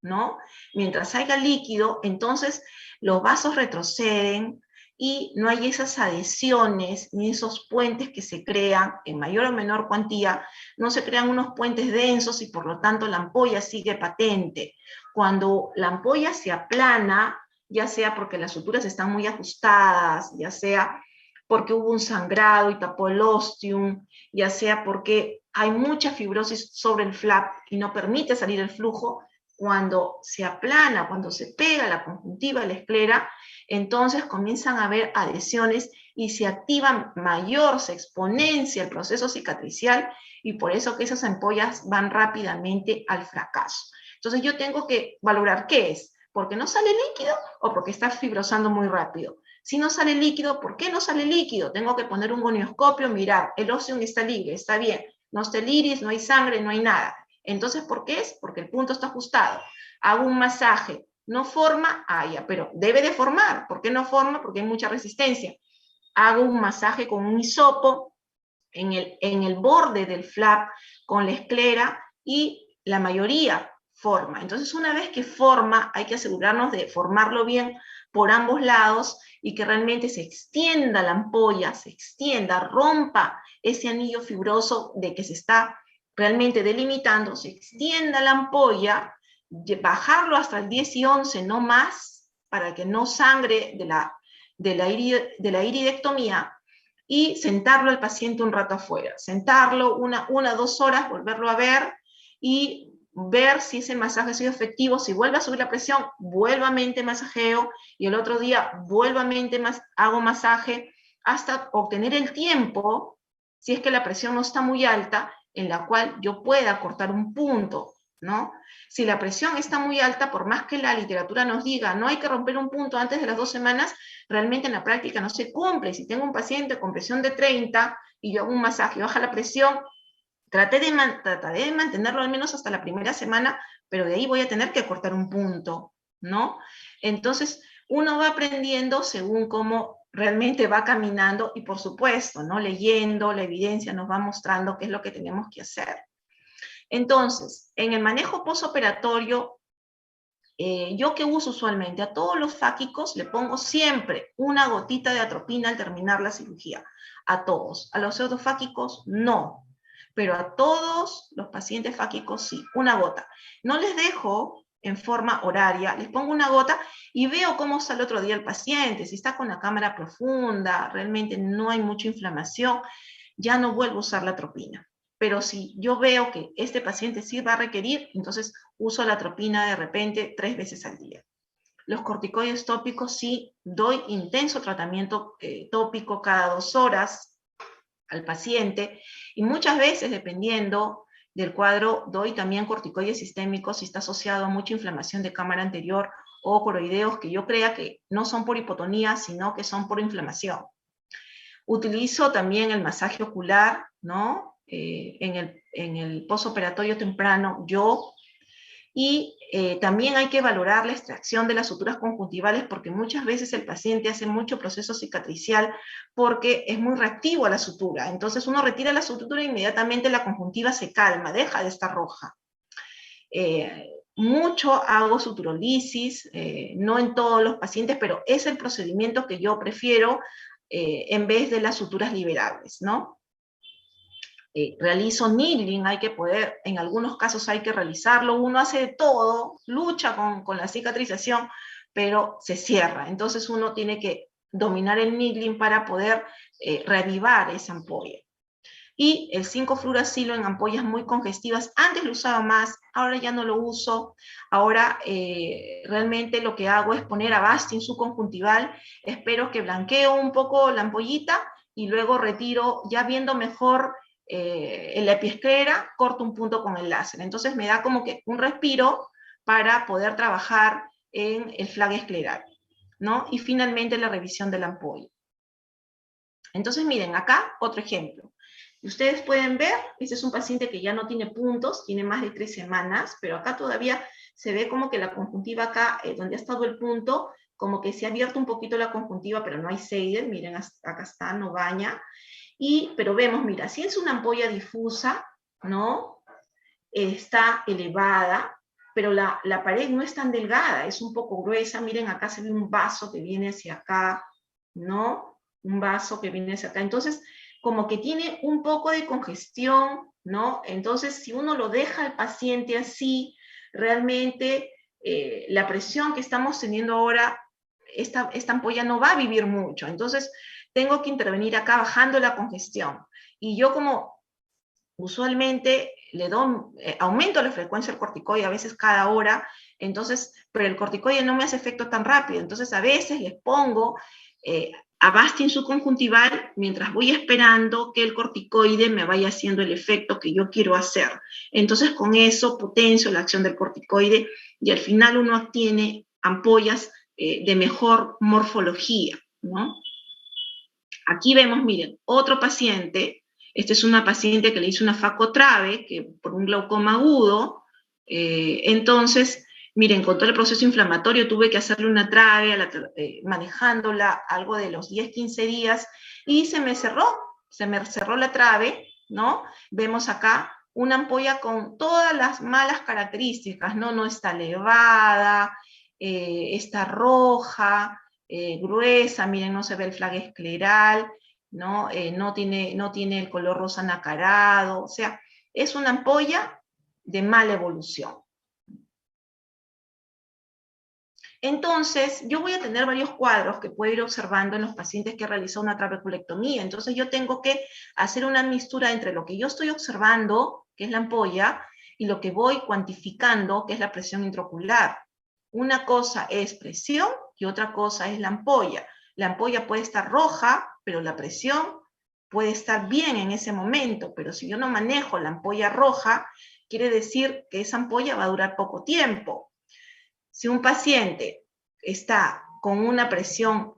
¿no? Mientras haya líquido, entonces los vasos retroceden y no hay esas adhesiones ni esos puentes que se crean en mayor o menor cuantía, no se crean unos puentes densos y por lo tanto la ampolla sigue patente. Cuando la ampolla se aplana, ya sea porque las suturas están muy ajustadas, ya sea porque hubo un sangrado y tapó el ostium, ya sea porque hay mucha fibrosis sobre el flap y no permite salir el flujo, cuando se aplana, cuando se pega la conjuntiva de la esclera, entonces comienzan a haber adhesiones y se activa mayor, se exponencia el proceso cicatricial y por eso que esas ampollas van rápidamente al fracaso. Entonces yo tengo que valorar qué es, porque no sale líquido o porque está fibrosando muy rápido. Si no sale líquido, ¿por qué no sale líquido? Tengo que poner un gonioscopio, mirar, el ostium está libre, está bien, no está el iris, no hay sangre, no hay nada. Entonces, ¿por qué es? Porque el punto está ajustado. Hago un masaje, no forma, ya, pero debe de formar. ¿Por qué no forma? Porque hay mucha resistencia. Hago un masaje con un hisopo en el borde del flap con la esclera y la mayoría forma. Entonces, una vez que forma, hay que asegurarnos de formarlo bien por ambos lados y que realmente se extienda la ampolla, se extienda, rompa ese anillo fibroso de que se está realmente delimitando, se extienda la ampolla, bajarlo hasta el 10 y 11, no más, para que no sangre de la iridectomía, y sentarlo al paciente un rato afuera, sentarlo una o 2 horas, volverlo a ver y ver si ese masaje ha sido efectivo. Si vuelve a subir la presión, vuelvamente masajeo, y el otro día vuelvamente hago masaje hasta obtener el tiempo, si es que la presión no está muy alta, en la cual yo pueda cortar un punto, ¿no? Si la presión está muy alta, por más que la literatura nos diga no hay que romper un punto antes de las 2 semanas, realmente en la práctica no se cumple. Si tengo un paciente con presión de 30 y yo hago un masaje y baja la presión, trataré de mantenerlo al menos hasta la primera semana, pero de ahí voy a tener que cortar un punto, ¿no? Entonces, uno va aprendiendo según cómo realmente va caminando y, por supuesto, ¿no? Leyendo, la evidencia nos va mostrando qué es lo que tenemos que hacer. Entonces, en el manejo postoperatorio, yo que uso usualmente a todos los fáquicos le pongo siempre una gotita de atropina al terminar la cirugía. A todos. A los pseudofáquicos no. Pero a todos los pacientes fáquicos sí, una gota. No les dejo en forma horaria, les pongo una gota y veo cómo está el otro día el paciente. Si está con la cámara profunda, realmente no hay mucha inflamación, ya no vuelvo a usar la atropina. Pero si yo veo que este paciente sí va a requerir, entonces uso la atropina de repente 3 veces al día. Los corticoides tópicos sí, doy intenso tratamiento tópico cada 2 horas al paciente, y muchas veces, dependiendo del cuadro, doy también corticoides sistémicos si está asociado a mucha inflamación de cámara anterior o coroideos que yo crea que no son por hipotonía, sino que son por inflamación. Utilizo también el masaje ocular, ¿no? En el postoperatorio temprano, y también hay que valorar la extracción de las suturas conjuntivales, porque muchas veces el paciente hace mucho proceso cicatricial porque es muy reactivo a la sutura. Entonces uno retira la sutura e inmediatamente la conjuntiva se calma, deja de estar roja. Mucho hago suturolisis, no en todos los pacientes, pero es el procedimiento que yo prefiero en vez de las suturas liberables, ¿no? Realizo needling, hay que poder, en algunos casos hay que realizarlo, uno hace de todo, lucha con la cicatrización, pero se cierra. Entonces uno tiene que dominar el needling para poder reavivar esa ampolla. Y el 5-fluoracilo en ampollas muy congestivas, antes lo usaba más, ahora ya no lo uso. Ahora realmente lo que hago es poner Avastin subconjuntival, espero que blanqueo un poco la ampollita y luego retiro, ya viendo mejor en la epiesclera, corto un punto con el láser. Entonces me da como que un respiro para poder trabajar en el flag escleral, ¿no? Y finalmente la revisión de la ampolla. Entonces miren, acá otro ejemplo. Ustedes pueden ver, este es un paciente que ya no tiene puntos, tiene más de 3 semanas, pero acá todavía se ve como que la conjuntiva acá, donde ha estado el punto, como que se ha abierto un poquito la conjuntiva, pero no hay Seidel, miren, acá está, no baña. Pero vemos, mira, si es una ampolla difusa, ¿no? Está elevada, pero la pared no es tan delgada, es un poco gruesa. Miren, acá se ve un vaso que viene hacia acá, ¿no? Un vaso que viene hacia acá. Entonces, como que tiene un poco de congestión, ¿no? Entonces, si uno lo deja al paciente así, realmente la presión que estamos teniendo ahora, esta ampolla no va a vivir mucho. Entonces, tengo que intervenir acá bajando la congestión. Y yo, como usualmente le doy, aumento la frecuencia del corticoide, a veces cada hora, entonces, pero el corticoide no me hace efecto tan rápido, entonces a veces les pongo Avastin subconjuntival mientras voy esperando que el corticoide me vaya haciendo el efecto que yo quiero hacer. Entonces con eso potencio la acción del corticoide y al final uno obtiene ampollas de mejor morfología, ¿no? Aquí vemos, miren, otro paciente. Esta es una paciente que le hizo una facotrave, que por un glaucoma agudo. Entonces, miren, con todo el proceso inflamatorio tuve que hacerle una trave, manejándola algo de los 10-15 días, y se me cerró la trave, ¿no? Vemos acá una ampolla con todas las malas características, ¿no? No está elevada, está roja, gruesa, miren, no se ve el flag escleral, ¿no? No tiene el color rosa nacarado, o sea, es una ampolla de mala evolución. Entonces, yo voy a tener varios cuadros que puedo ir observando en los pacientes que realizan una trabeculectomía. Entonces, yo tengo que hacer una mixtura entre lo que yo estoy observando, que es la ampolla, y lo que voy cuantificando, que es la presión intraocular. Una cosa es presión y otra cosa es la ampolla. La ampolla puede estar roja, pero la presión puede estar bien en ese momento, pero si yo no manejo la ampolla roja, quiere decir que esa ampolla va a durar poco tiempo. Si un paciente está con una presión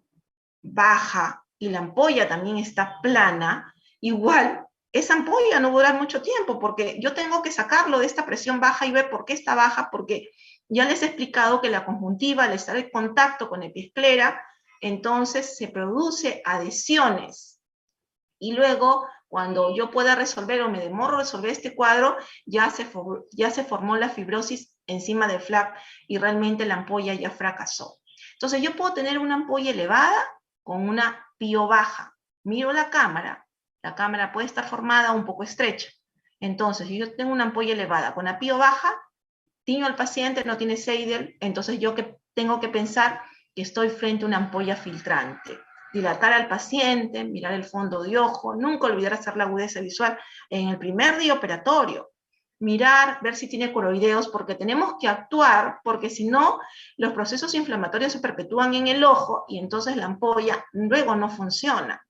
baja y la ampolla también está plana, igual esa ampolla no va a durar mucho tiempo porque yo tengo que sacarlo de esta presión baja y ver por qué está baja, porque ya les he explicado que la conjuntiva, al estar en contacto con episclera, entonces se produce adhesiones. Y luego, cuando yo pueda resolver o me demoro resolver este cuadro, ya se formó la fibrosis encima del flag y realmente la ampolla ya fracasó. Entonces yo puedo tener una ampolla elevada con una pio baja. Miro la cámara puede estar formada un poco estrecha. Entonces, si yo tengo una ampolla elevada con la pio baja, tiño al paciente, no tiene Seidel, entonces yo tengo que pensar que estoy frente a una ampolla filtrante. Dilatar al paciente, mirar el fondo de ojo, nunca olvidar hacer la agudeza visual en el primer día operatorio. Mirar, ver si tiene coroideos, porque tenemos que actuar, porque si no, los procesos inflamatorios se perpetúan en el ojo y entonces la ampolla luego no funciona.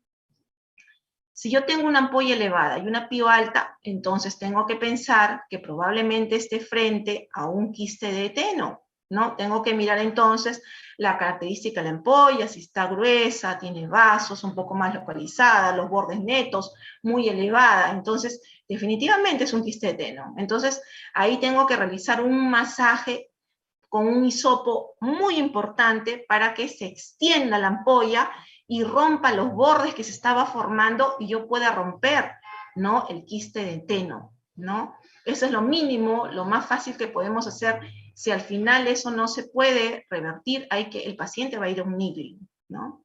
Si yo tengo una ampolla elevada y una pio alta, entonces tengo que pensar que probablemente esté frente a un quiste de eteno, ¿no? Tengo que mirar entonces la característica de la ampolla, si está gruesa, tiene vasos un poco más localizada, los bordes netos, muy elevada. Entonces, definitivamente es un quiste de eteno. Entonces, ahí tengo que realizar un masaje con un hisopo muy importante para que se extienda la ampolla y rompa los bordes que se estaba formando y yo pueda romper, ¿no?, el quiste de eteno, ¿no? Eso es lo mínimo, lo más fácil que podemos hacer. Si al final eso no se puede revertir, el paciente va a ir a un niggling, ¿no?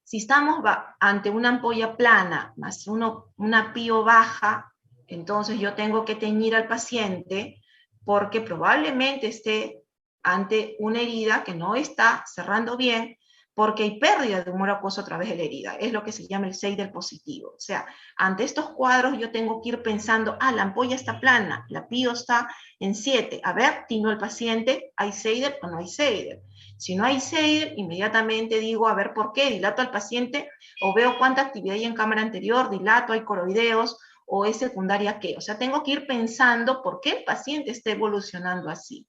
Si estamos ante una ampolla plana más una pio baja, entonces yo tengo que teñir al paciente porque probablemente esté ante una herida que no está cerrando bien, porque hay pérdida de humor acuoso a través de la herida. Es lo que se llama el Seidel positivo. O sea, ante estos cuadros yo tengo que ir pensando, la ampolla está plana, la pio está en 7. A ver, tiño al paciente, ¿hay Seidel o no hay Seidel? Si no hay Seidel, inmediatamente digo, a ver por qué, dilato al paciente o veo cuánta actividad hay en cámara anterior, dilato, hay coroideos o es secundaria qué. O sea, tengo que ir pensando por qué el paciente está evolucionando así.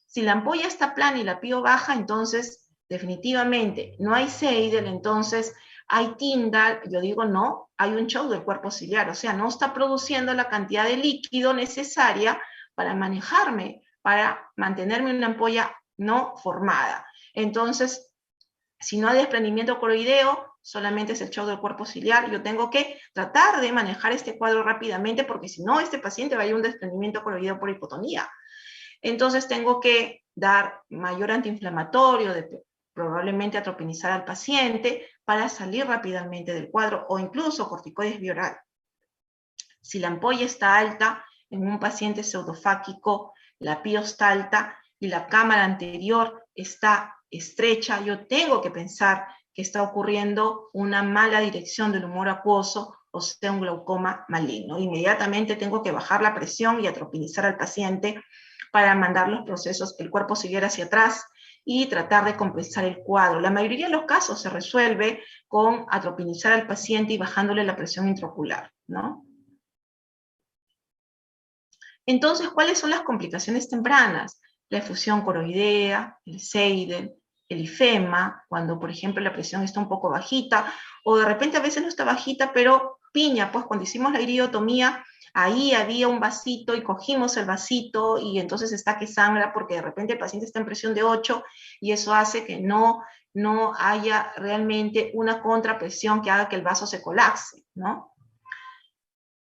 Si la ampolla está plana y la pio baja, entonces definitivamente no hay Seidel, entonces hay Tyndall, yo digo no, hay un shock del cuerpo ciliar, o sea, no está produciendo la cantidad de líquido necesaria para manejarme, para mantenerme una ampolla no formada. Entonces, si no hay desprendimiento coroideo, solamente es el shock del cuerpo ciliar, yo tengo que tratar de manejar este cuadro rápidamente porque si no, este paciente va a ir a un desprendimiento coroideo por hipotonía. Entonces tengo que dar mayor antiinflamatorio, probablemente atropinizar al paciente para salir rápidamente del cuadro o incluso corticoides bioral. Si la ampolla está alta en un paciente pseudofáquico, la pio está alta y la cámara anterior está estrecha, yo tengo que pensar que está ocurriendo una mala dirección del humor acuoso, o sea, un glaucoma maligno. Inmediatamente tengo que bajar la presión y atropinizar al paciente para mandar los procesos, el cuerpo ciliar hacia atrás y tratar de compensar el cuadro. La mayoría de los casos se resuelve con atropinizar al paciente y bajándole la presión intraocular, ¿no? Entonces, ¿cuáles son las complicaciones tempranas? La efusión coroidea, el Seidel, el ifema, cuando por ejemplo la presión está un poco bajita, o de repente a veces no está bajita, pero piña, pues cuando hicimos la iridotomía, ahí había un vasito y cogimos el vasito y entonces está que sangra porque de repente el paciente está en presión de 8 y eso hace que no haya realmente una contrapresión que haga que el vaso se colapse, ¿no?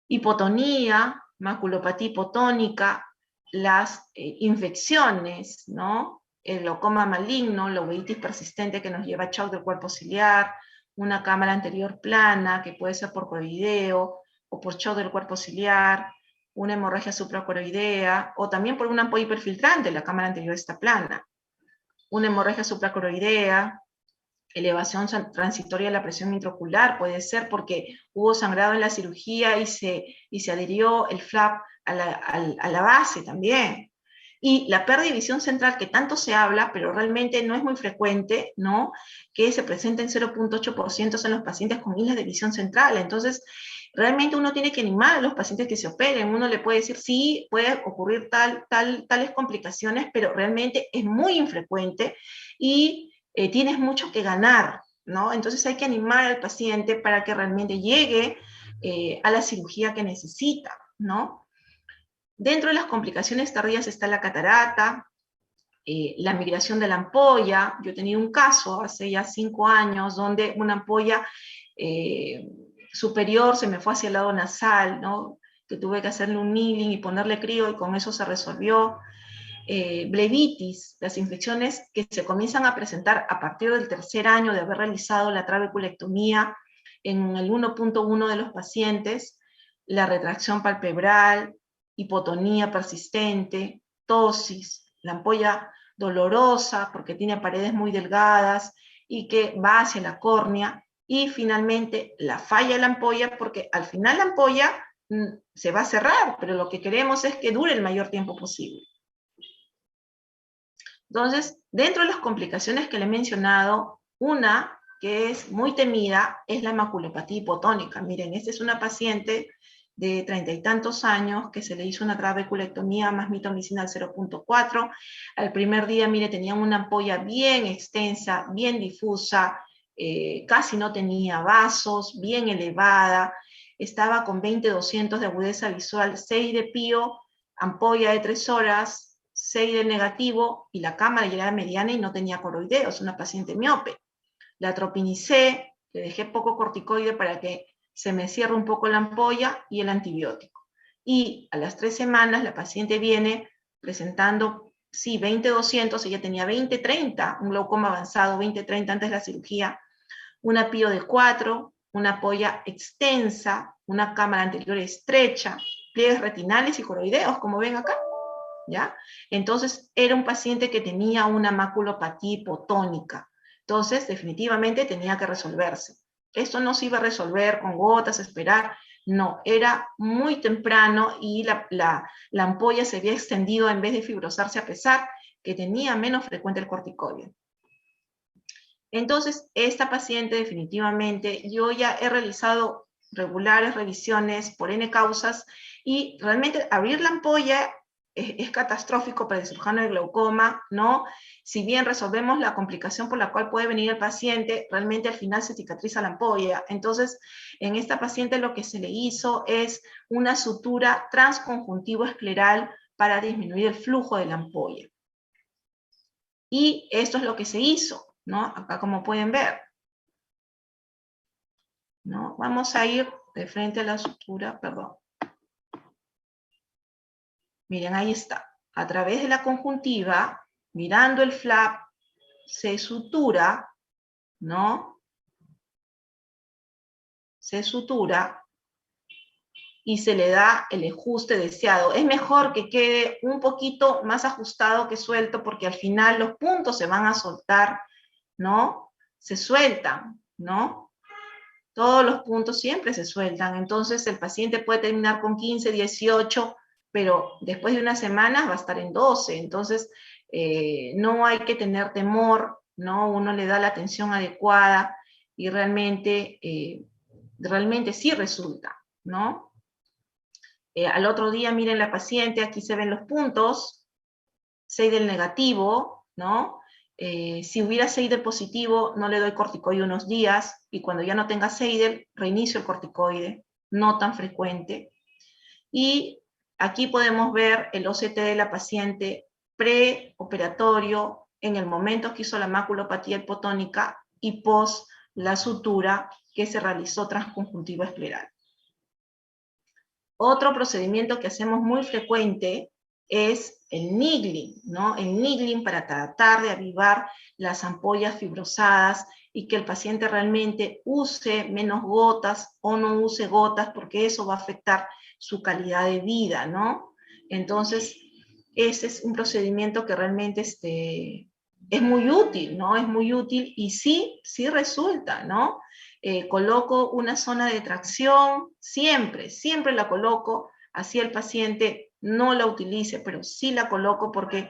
hipotonía, maculopatía hipotónica, las infecciones, ¿no? El glaucoma maligno, la uveitis persistente que nos lleva a shock del cuerpo ciliar, una cámara anterior plana, que puede ser por coroideo o por shock del cuerpo ciliar, una hemorragia supracoroidea, o también por una ampolla hiperfiltrante, la cámara anterior está plana, una hemorragia supracoroidea, elevación transitoria de la presión intraocular, puede ser porque hubo sangrado en la cirugía y se adhirió el flap a la base también. Y la pérdida de visión central, que tanto se habla, pero realmente no es muy frecuente, ¿no? Que se presenta en 0.8% en los pacientes con islas de visión central. Entonces, realmente uno tiene que animar a los pacientes que se operen. Uno le puede decir, sí, puede ocurrir tales complicaciones, pero realmente es muy infrecuente y tienes mucho que ganar, ¿no? Entonces hay que animar al paciente para que realmente llegue a la cirugía que necesita, ¿no? Dentro de las complicaciones tardías está la catarata, la migración de la ampolla. Yo he tenido un caso hace ya 5 años donde una ampolla superior se me fue hacia el lado nasal, ¿no? Que tuve que hacerle un needling y ponerle crío y con eso se resolvió. Blebitis, las infecciones que se comienzan a presentar a partir del 3er año de haber realizado la trabeculectomía en el 1.1 de los pacientes, la retracción palpebral, hipotonía persistente, tosis, la ampolla dolorosa porque tiene paredes muy delgadas y que va hacia la córnea, y finalmente la falla de la ampolla porque al final la ampolla se va a cerrar, pero lo que queremos es que dure el mayor tiempo posible. Entonces, dentro de las complicaciones que le he mencionado, una que es muy temida es la maculopatía hipotónica. Miren, esta es una paciente de 30 y tantos años que se le hizo una trabeculectomía más mitomicina al 0.4. Al primer día, mire, tenía una ampolla bien extensa, bien difusa, casi no tenía vasos, bien elevada, estaba con 20-200 de agudeza visual, 6 de pío, ampolla de 3 horas, 6 de negativo, y la cámara ya era mediana y no tenía coroideos, una paciente miope. La tropinicé, le dejé poco corticoide para que se me cierre un poco la ampolla y el antibiótico. Y a las 3 semanas la paciente viene presentando, sí, 20-200, ella tenía 20-30, un glaucoma avanzado, 20-30 antes de la cirugía, una pío de 4, una ampolla extensa, una cámara anterior estrecha, pliegues retinales y coroideos, como ven acá. ¿Ya? Entonces, era un paciente que tenía una maculopatía hipotónica. Entonces, definitivamente tenía que resolverse. Esto no se iba a resolver con gotas, esperar. No, era muy temprano y la ampolla se había extendido en vez de fibrosarse, a pesar que tenía menos frecuente el corticoide. Entonces, esta paciente definitivamente, yo ya he realizado regulares revisiones por N causas y realmente abrir la ampolla es catastrófico para el cirujano de glaucoma, ¿no? Si bien resolvemos la complicación por la cual puede venir el paciente, realmente al final se cicatriza la ampolla. Entonces, en esta paciente lo que se le hizo es una sutura transconjuntivo escleral para disminuir el flujo de la ampolla. Y esto es lo que se hizo, ¿no? Acá como pueden ver, ¿no? Vamos a ir de frente a la sutura, perdón. Miren, ahí está. A través de la conjuntiva, mirando el flap, se sutura, ¿no? Se sutura y se le da el ajuste deseado. Es mejor que quede un poquito más ajustado que suelto, porque al final los puntos se van a soltar, ¿no? Se sueltan, ¿no? Todos los puntos siempre se sueltan. Entonces el paciente puede terminar con 15, 18, pero después de unas semanas va a estar en 12. Entonces no hay que tener temor, ¿no? Uno le da la atención adecuada y realmente sí resulta, ¿no? Al otro día, miren la paciente, aquí se ven los puntos, 6 del negativo, ¿no? Si hubiera Seidel positivo, no le doy corticoide unos días, y cuando ya no tenga Seidel, reinicio el corticoide, no tan frecuente. Y aquí podemos ver el OCT de la paciente preoperatorio, en el momento que hizo la maculopatía hipotónica y post la sutura que se realizó transconjuntiva escleral. Otro procedimiento que hacemos muy frecuente es el niggling, ¿no? El niggling para tratar de avivar las ampollas fibrosadas y que el paciente realmente use menos gotas o no use gotas, porque eso va a afectar su calidad de vida, ¿no? Entonces, ese es un procedimiento que realmente es muy útil, ¿no? Es muy útil y sí resulta, ¿no? Coloco una zona de tracción, siempre la coloco, así el paciente no la utilice, pero sí la coloco porque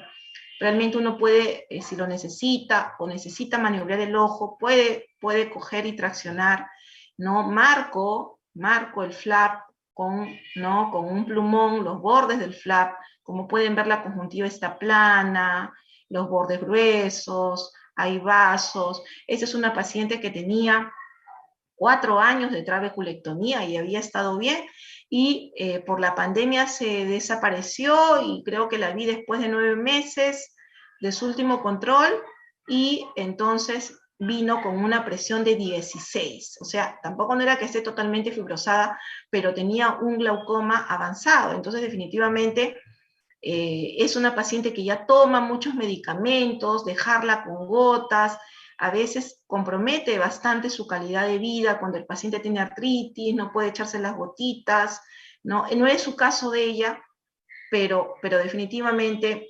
realmente uno puede, si lo necesita o necesita maniobrar el ojo, puede coger y traccionar, ¿no? Marco el flap ¿no? Con un plumón, los bordes del flap, como pueden ver la conjuntiva está plana, los bordes gruesos, hay vasos. Esa es una paciente que tenía 4 años de trabeculectomía y había estado bien, y por la pandemia se desapareció y creo que la vi después de 9 meses de su último control, y entonces vino con una presión de 16, o sea, tampoco no era que esté totalmente fibrosada, pero tenía un glaucoma avanzado, entonces definitivamente es una paciente que ya toma muchos medicamentos, dejarla con gotas, a veces compromete bastante su calidad de vida cuando el paciente tiene artritis, no puede echarse las gotitas, ¿no? No es su caso de ella, pero definitivamente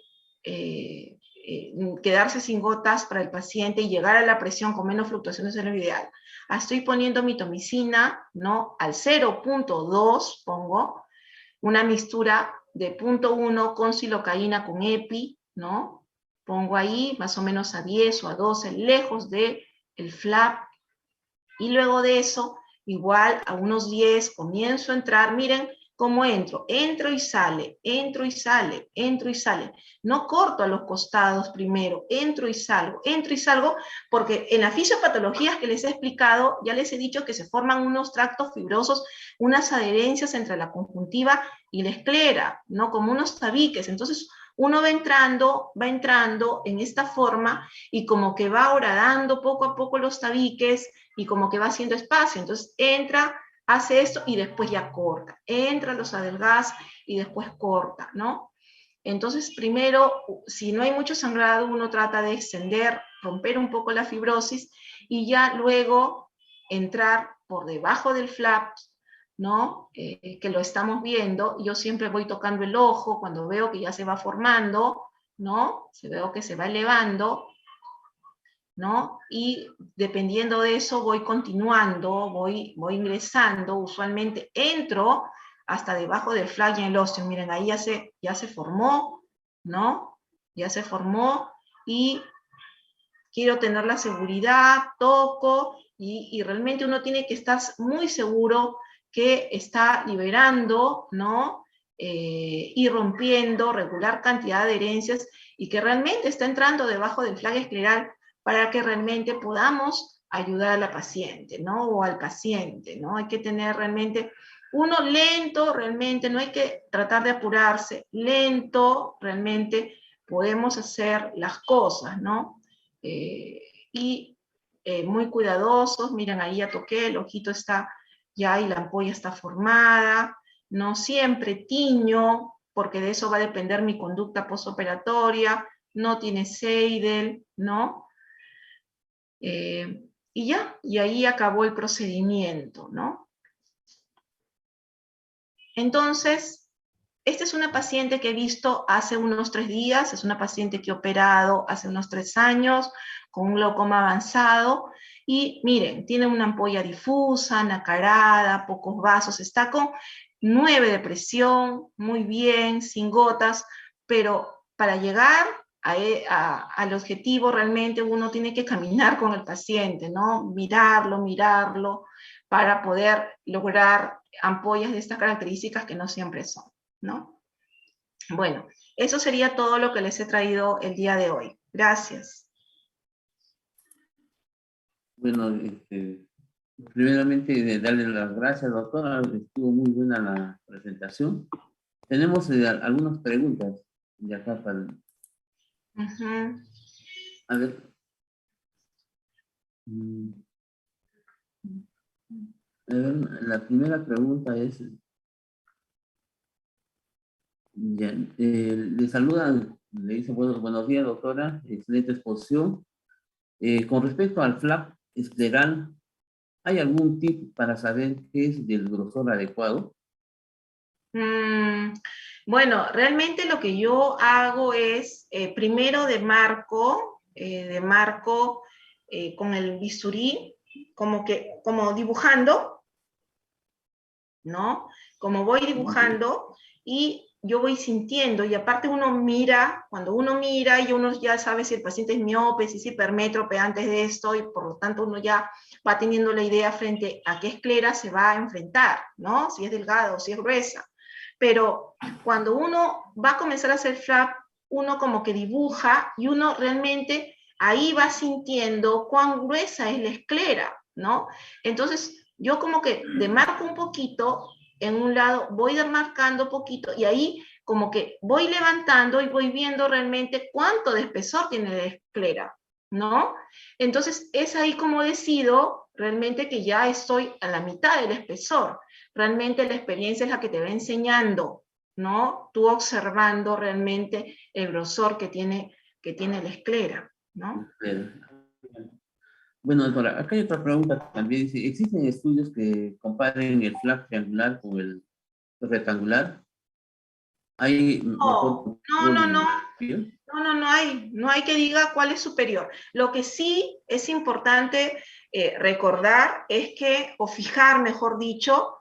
quedarse sin gotas para el paciente y llegar a la presión con menos fluctuaciones es lo ideal. Estoy poniendo mitomicina, ¿no? Al 0.2 pongo una mixtura de 0.1 con silocaína con EPI, ¿no? Pongo ahí más o menos a 10 o a 12, lejos del flap, y luego de eso, igual a unos 10, comienzo a entrar, miren cómo entro y sale, entro y sale, entro y sale. No corto a los costados primero, entro y salgo, porque en las fisiopatologías que les he explicado, ya les he dicho que se forman unos tractos fibrosos, unas adherencias entre la conjuntiva y la esclera, ¿no? Como unos tabiques. Entonces, uno va entrando en esta forma y como que va horadando poco a poco los tabiques y como que va haciendo espacio. Entonces entra, hace esto y después ya corta. Entra, los adelgaza y después corta, ¿no? Entonces, primero, si no hay mucho sangrado, uno trata de extender, romper un poco la fibrosis y ya luego entrar por debajo del flap, ¿no? Que lo estamos viendo. Yo siempre voy tocando el ojo cuando veo que ya se va formando, ¿no? Veo que se va elevando, ¿no? Y dependiendo de eso voy continuando, voy ingresando, usualmente entro hasta debajo del flap y el óseo. Miren, ahí ya se formó, ¿no? Ya se formó y quiero tener la seguridad, toco y realmente uno tiene que estar muy seguro que está liberando, ¿no? Y rompiendo regular cantidad de adherencias y que realmente está entrando debajo del flap escleral para que realmente podamos ayudar a la paciente, ¿no? O al paciente, ¿no? Hay que tener realmente uno lento, realmente, no hay que tratar de apurarse, lento, realmente podemos hacer las cosas, ¿no? Y muy cuidadosos, miren, ahí ya toqué, el ojito está ya y la ampolla está formada, no siempre tiño, porque de eso va a depender mi conducta postoperatoria, no tiene Seidel, ¿no? Y ya, y ahí acabó el procedimiento, ¿no? Entonces, esta es una paciente que he visto hace unos 3 días, es una paciente que he operado hace unos 3 años, con un glaucoma avanzado, y miren, tiene una ampolla difusa, nacarada, pocos vasos, está con 9 de presión, muy bien, sin gotas, pero para llegar al objetivo realmente uno tiene que caminar con el paciente, ¿no? Mirarlo, para poder lograr ampollas de estas características que no siempre son, ¿no? Bueno, eso sería todo lo que les he traído el día de hoy. Gracias. Bueno, primeramente darle las gracias, doctora. Estuvo muy buena la presentación. Tenemos algunas preguntas de acá para... A ver. A ver, la primera pregunta es, Ya, le saluda, le dice buenos días, doctora, excelente exposición. Con respecto al flap escleral, ¿hay algún tip para saber qué es del grosor adecuado? Mm, bueno, realmente lo que yo hago es, primero demarco con el bisturí, como dibujando, ¿no? Como voy Ya. dibujando y yo voy sintiendo, y aparte uno mira, cuando uno mira y uno ya sabe si el paciente es miope, si es hipermétrope antes de esto, y por lo tanto uno ya va teniendo la idea frente a qué esclera se va a enfrentar, ¿no? Si es delgada o si es gruesa. Pero cuando uno va a comenzar a hacer flap, uno como que dibuja y uno realmente ahí va sintiendo cuán gruesa es la esclera, ¿no? Entonces, yo como que demarco un poquito en un lado, voy demarcando poquito y ahí como que voy levantando y voy viendo realmente cuánto de espesor tiene la esclera, ¿no? Entonces, es ahí como decido realmente que ya estoy a la mitad del espesor. Realmente la experiencia es la que te va enseñando, ¿no? Tú observando realmente el grosor que tiene la esclera, ¿no? Bueno, doctora, acá hay otra pregunta también. Dice, ¿existen estudios que comparen el flap triangular con el rectangular? ¿Hay mejor No, no, control no, en no. el pie? No, no, no hay que diga cuál es superior. Lo que sí es importante recordar es que, o fijar, mejor dicho,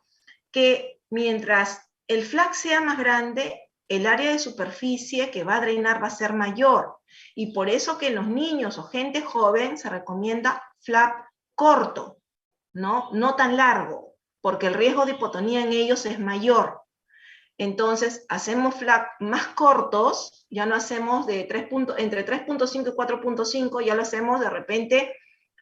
que mientras el flap sea más grande, el área de superficie que va a drenar va a ser mayor. Y por eso que en los niños o gente joven se recomienda flap corto, ¿no? No tan largo, porque el riesgo de hipotonía en ellos es mayor. Entonces, hacemos flap más cortos, ya no hacemos de 3 entre 3.5 y 4.5, ya lo hacemos de repente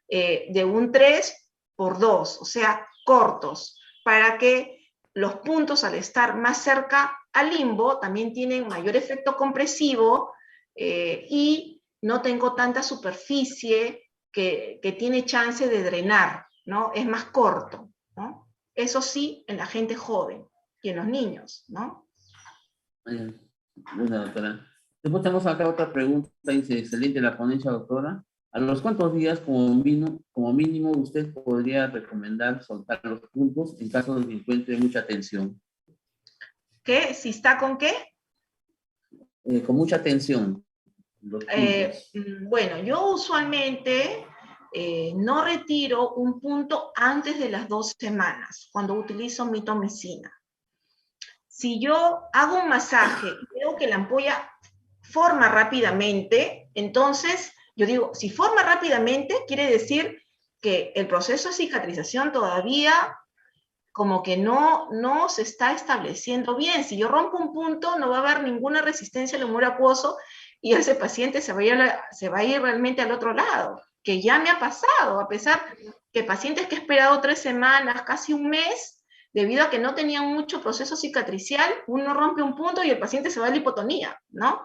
de un 3 por 2, o sea, cortos, para que los puntos al estar más cerca al limbo también tienen mayor efecto compresivo y no tengo tanta superficie que tiene chance de drenar, ¿no? Es más corto, ¿no? Eso sí, en la gente joven y en los niños, ¿no? Bueno, doctora. Después tenemos acá otra pregunta. Dice, excelente la ponencia, doctora. ¿A los cuántos días como mínimo usted podría recomendar soltar los puntos en caso de que encuentre mucha tensión? ¿Qué? ¿Si está con qué? Con mucha tensión, los puntos. Bueno, yo usualmente no retiro un punto antes de las 2 semanas cuando utilizo mitomicina. Si yo hago un masaje y veo que la ampolla forma rápidamente, entonces yo digo, si forma rápidamente, quiere decir que el proceso de cicatrización todavía como que no se está estableciendo bien. Si yo rompo un punto, no va a haber ninguna resistencia al humor acuoso y ese paciente se va a ir realmente al otro lado, que ya me ha pasado, a pesar que pacientes que he esperado 3 semanas, casi un mes, debido a que no tenían mucho proceso cicatricial, uno rompe un punto y el paciente se va a la hipotonía, ¿no?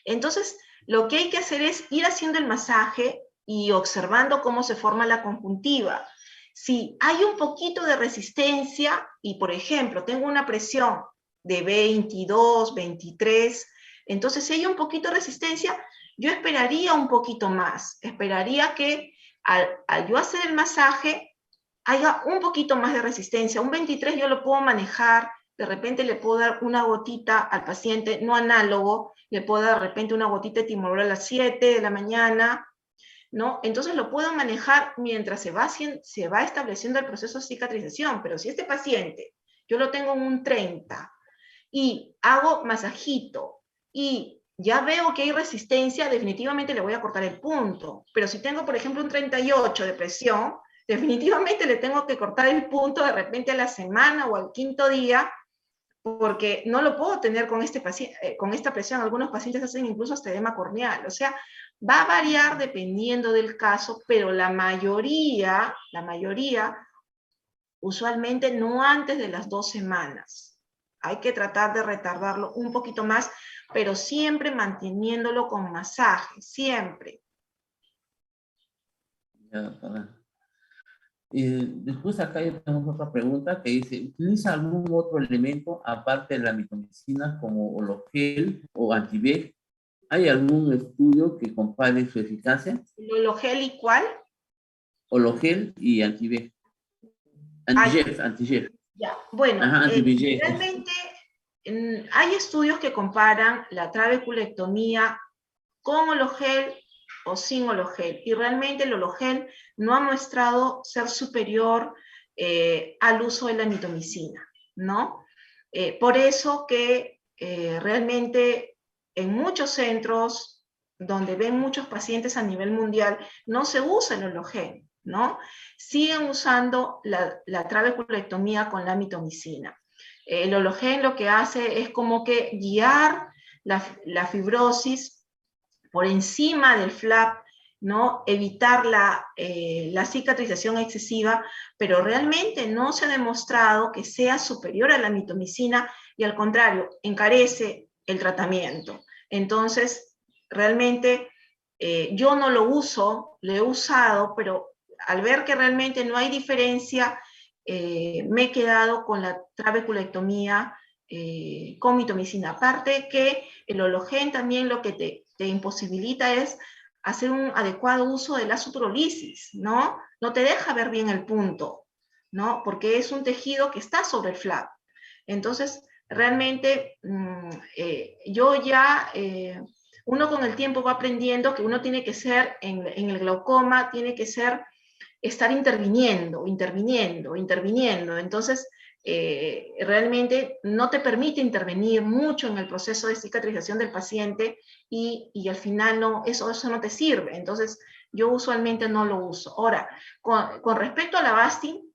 Entonces, lo que hay que hacer es ir haciendo el masaje y observando cómo se forma la conjuntiva. Si hay un poquito de resistencia y, por ejemplo, tengo una presión de 22, 23, entonces si hay un poquito de resistencia, yo esperaría un poquito más. Esperaría que al yo hacer el masaje haya un poquito más de resistencia. Un 23 yo lo puedo manejar, de repente le puedo dar una gotita al paciente, no análogo, le puedo dar de repente una gotita de timolol a las 7 de la mañana, ¿no? Entonces lo puedo manejar mientras se va estableciendo el proceso de cicatrización, pero si este paciente yo lo tengo en un 30 y hago masajito y ya veo que hay resistencia, definitivamente le voy a cortar el punto. Pero si tengo, por ejemplo, un 38 de presión, definitivamente le tengo que cortar el punto de repente a la semana o al quinto día, porque no lo puedo tener con, con esta presión. Algunos pacientes hacen incluso hasta edema corneal. O sea, va a variar dependiendo del caso, pero la mayoría, usualmente no antes de las 2 semanas. Hay que tratar de retardarlo un poquito más, pero siempre manteniéndolo con masaje, siempre. Ya, doctora. Después acá tenemos otra pregunta que dice, ¿utiliza algún otro elemento aparte de la mitomicina como Ologel o Antivex? ¿Hay algún estudio que compare su eficacia? ¿Lologel y cuál? Ologel y Antivex. Hay, Antigef. ya. Bueno, Ajá, Antivex. realmente hay estudios que comparan la trabeculectomía con Ologel o sin Ologel, y realmente el Ologel no ha mostrado ser superior al uso de la mitomicina, ¿no? Por eso que realmente en muchos centros donde ven muchos pacientes a nivel mundial no se usa el Ologel, ¿no? Siguen usando la trabeculectomía con la mitomicina. El Ologel lo que hace es como que guiar la fibrosis por encima del flap, ¿no? Evitar la cicatrización excesiva, pero realmente no se ha demostrado que sea superior a la mitomicina y al contrario, encarece el tratamiento. Entonces, realmente yo no lo uso, lo he usado, pero al ver que realmente no hay diferencia, me he quedado con la trabeculectomía con mitomicina. Aparte que el Ologen también lo que te imposibilita es hacer un adecuado uso de la suturolisis, ¿no? No te deja ver bien el punto, ¿no? Porque es un tejido que está sobre el flap. Entonces, realmente yo ya, uno con el tiempo va aprendiendo que uno tiene que ser, en el glaucoma, tiene que ser, estar interviniendo. Entonces, realmente no te permite intervenir mucho en el proceso de cicatrización del paciente y al final no, eso no te sirve. Entonces, yo usualmente no lo uso. Ahora, con respecto al Avastin,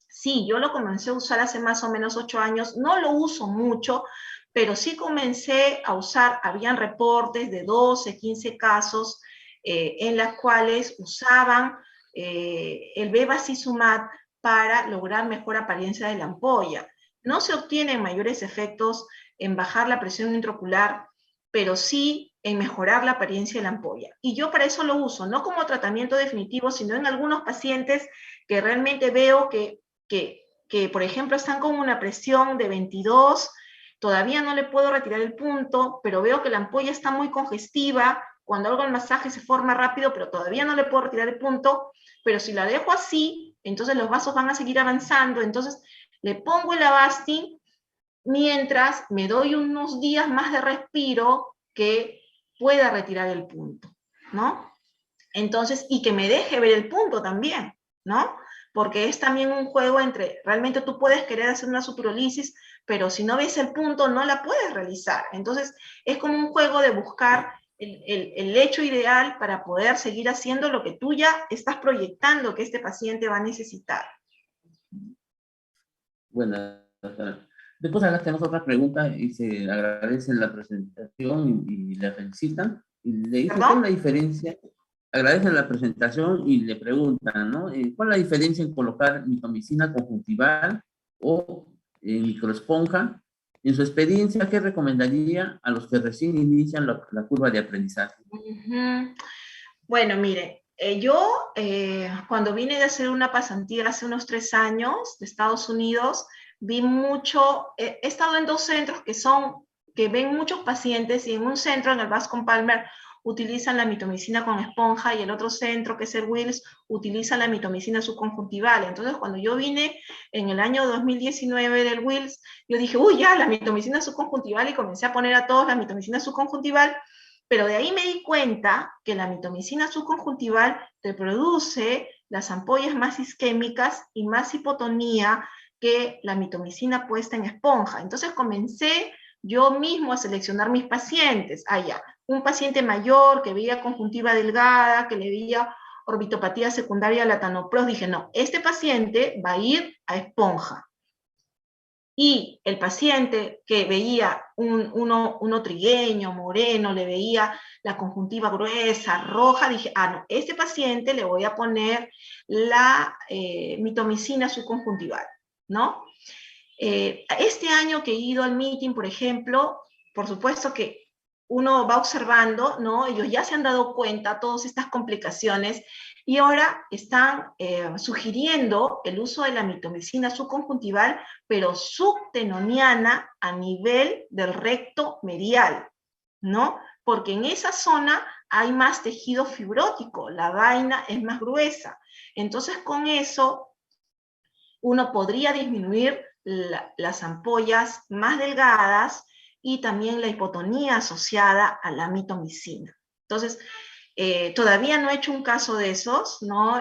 sí, yo lo comencé a usar hace más o menos 8 años, no lo uso mucho, pero sí comencé a usar, habían reportes de 12, 15 casos en las cuales usaban el bevacizumab para lograr mejor apariencia de la ampolla. No se obtienen mayores efectos en bajar la presión intraocular, pero sí en mejorar la apariencia de la ampolla. Y yo para eso lo uso, no como tratamiento definitivo, sino en algunos pacientes que realmente veo que, por ejemplo, están con una presión de 22, todavía no le puedo retirar el punto, pero veo que la ampolla está muy congestiva, cuando hago el masaje se forma rápido, pero todavía no le puedo retirar el punto, pero si la dejo así, entonces los vasos van a seguir avanzando, entonces le pongo el Avastin mientras me doy unos días más de respiro que pueda retirar el punto, ¿no? Entonces, y que me deje ver el punto también, ¿no? Porque es también un juego entre, realmente tú puedes querer hacer una suturolisis, pero si no ves el punto, no la puedes realizar. Entonces, es como un juego de buscar el hecho ideal para poder seguir haciendo lo que tú ya estás proyectando que este paciente va a necesitar. Bueno, después acá tenemos otra pregunta y se agradece la presentación y le felicitan. Y le dice, ¿Perdón? ¿cuál es la diferencia? Agradecen la presentación y le preguntan, ¿no? ¿Cuál es la diferencia en colocar mitomicina conjuntival o microesponja? En su experiencia, ¿qué recomendaría a los que recién inician la curva de aprendizaje? Bueno, mire, yo cuando vine de hacer una pasantía hace unos 3 años de Estados Unidos, vi mucho, he estado en 2 centros que ven muchos pacientes, y en un centro, en el Bascom Palmer, utilizan la mitomicina con esponja, y el otro centro, que es el Wills, utiliza la mitomicina subconjuntival. Entonces, cuando yo vine en el año 2019 del Wills, yo dije, uy, ya, la mitomicina subconjuntival, y comencé a poner a todos la mitomicina subconjuntival, pero de ahí me di cuenta que la mitomicina subconjuntival te produce las ampollas más isquémicas y más hipotonía que la mitomicina puesta en esponja. Entonces comencé yo mismo a seleccionar mis pacientes. Ya, un paciente mayor que veía conjuntiva delgada, que le veía orbitopatía secundaria a la tanopros, dije, no, este paciente va a ir a esponja. Y el paciente que veía uno trigueño, moreno, le veía la conjuntiva gruesa, roja, dije, no, este paciente le voy a poner la mitomicina subconjuntival, ¿no? Este año que he ido al meeting, por ejemplo, por supuesto que uno va observando, ¿no? Ellos ya se han dado cuenta de todas estas complicaciones y ahora están sugiriendo el uso de la mitomicina subconjuntival, pero subtenoniana a nivel del recto medial, ¿no? Porque en esa zona hay más tejido fibrótico, la vaina es más gruesa. Entonces, con eso, uno podría disminuir las ampollas más delgadas y también la hipotonía asociada a la mitomicina. Entonces, todavía no he hecho un caso de esos, ¿no?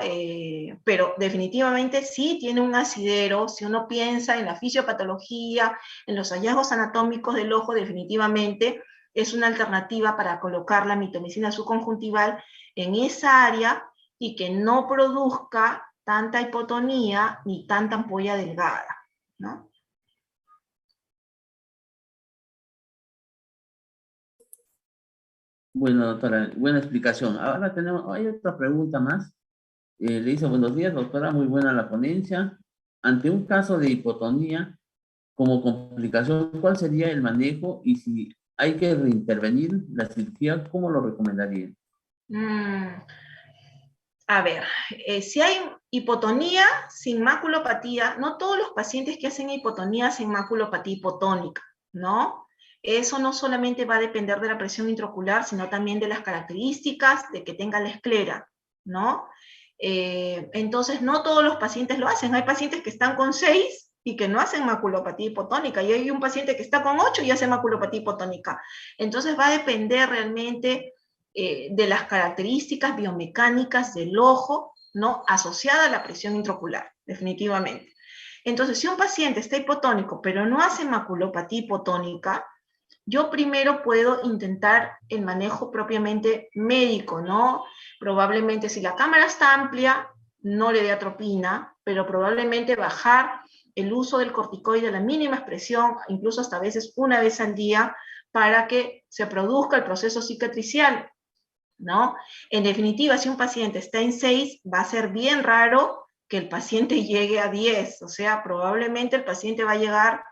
Pero definitivamente sí tiene un asidero. Si uno piensa en la fisiopatología, en los hallazgos anatómicos del ojo, definitivamente es una alternativa para colocar la mitomicina subconjuntival en esa área y que no produzca tanta hipotonía ni tanta ampolla delgada, ¿no? Bueno, doctora, buena explicación. Ahora hay otra pregunta más. Le dice, buenos días, doctora, muy buena la ponencia. Ante un caso de hipotonía como complicación, ¿cuál sería el manejo? Y si hay que reintervenir la cirugía, ¿cómo lo recomendaría? A ver, si hay hipotonía sin maculopatía, no todos los pacientes que hacen hipotonía hacen maculopatía hipotónica, ¿no? Eso no solamente va a depender de la presión intraocular, sino también de las características de que tenga la esclera, ¿no? Entonces, no todos los pacientes lo hacen. Hay pacientes que están con 6 y que no hacen maculopatía hipotónica, y hay un paciente que está con 8 y hace maculopatía hipotónica. Entonces, va a depender realmente de las características biomecánicas del ojo, ¿no? Asociada a la presión intraocular, definitivamente. Entonces, si un paciente está hipotónico, pero no hace maculopatía hipotónica, yo primero puedo intentar el manejo propiamente médico, ¿no? Probablemente si la cámara está amplia, no le dé atropina, pero probablemente bajar el uso del corticoide a la mínima expresión, incluso hasta a veces una vez al día, para que se produzca el proceso cicatricial, ¿no? En definitiva, si un paciente está en 6, va a ser bien raro que el paciente llegue a 10, o sea, probablemente el paciente va a llegar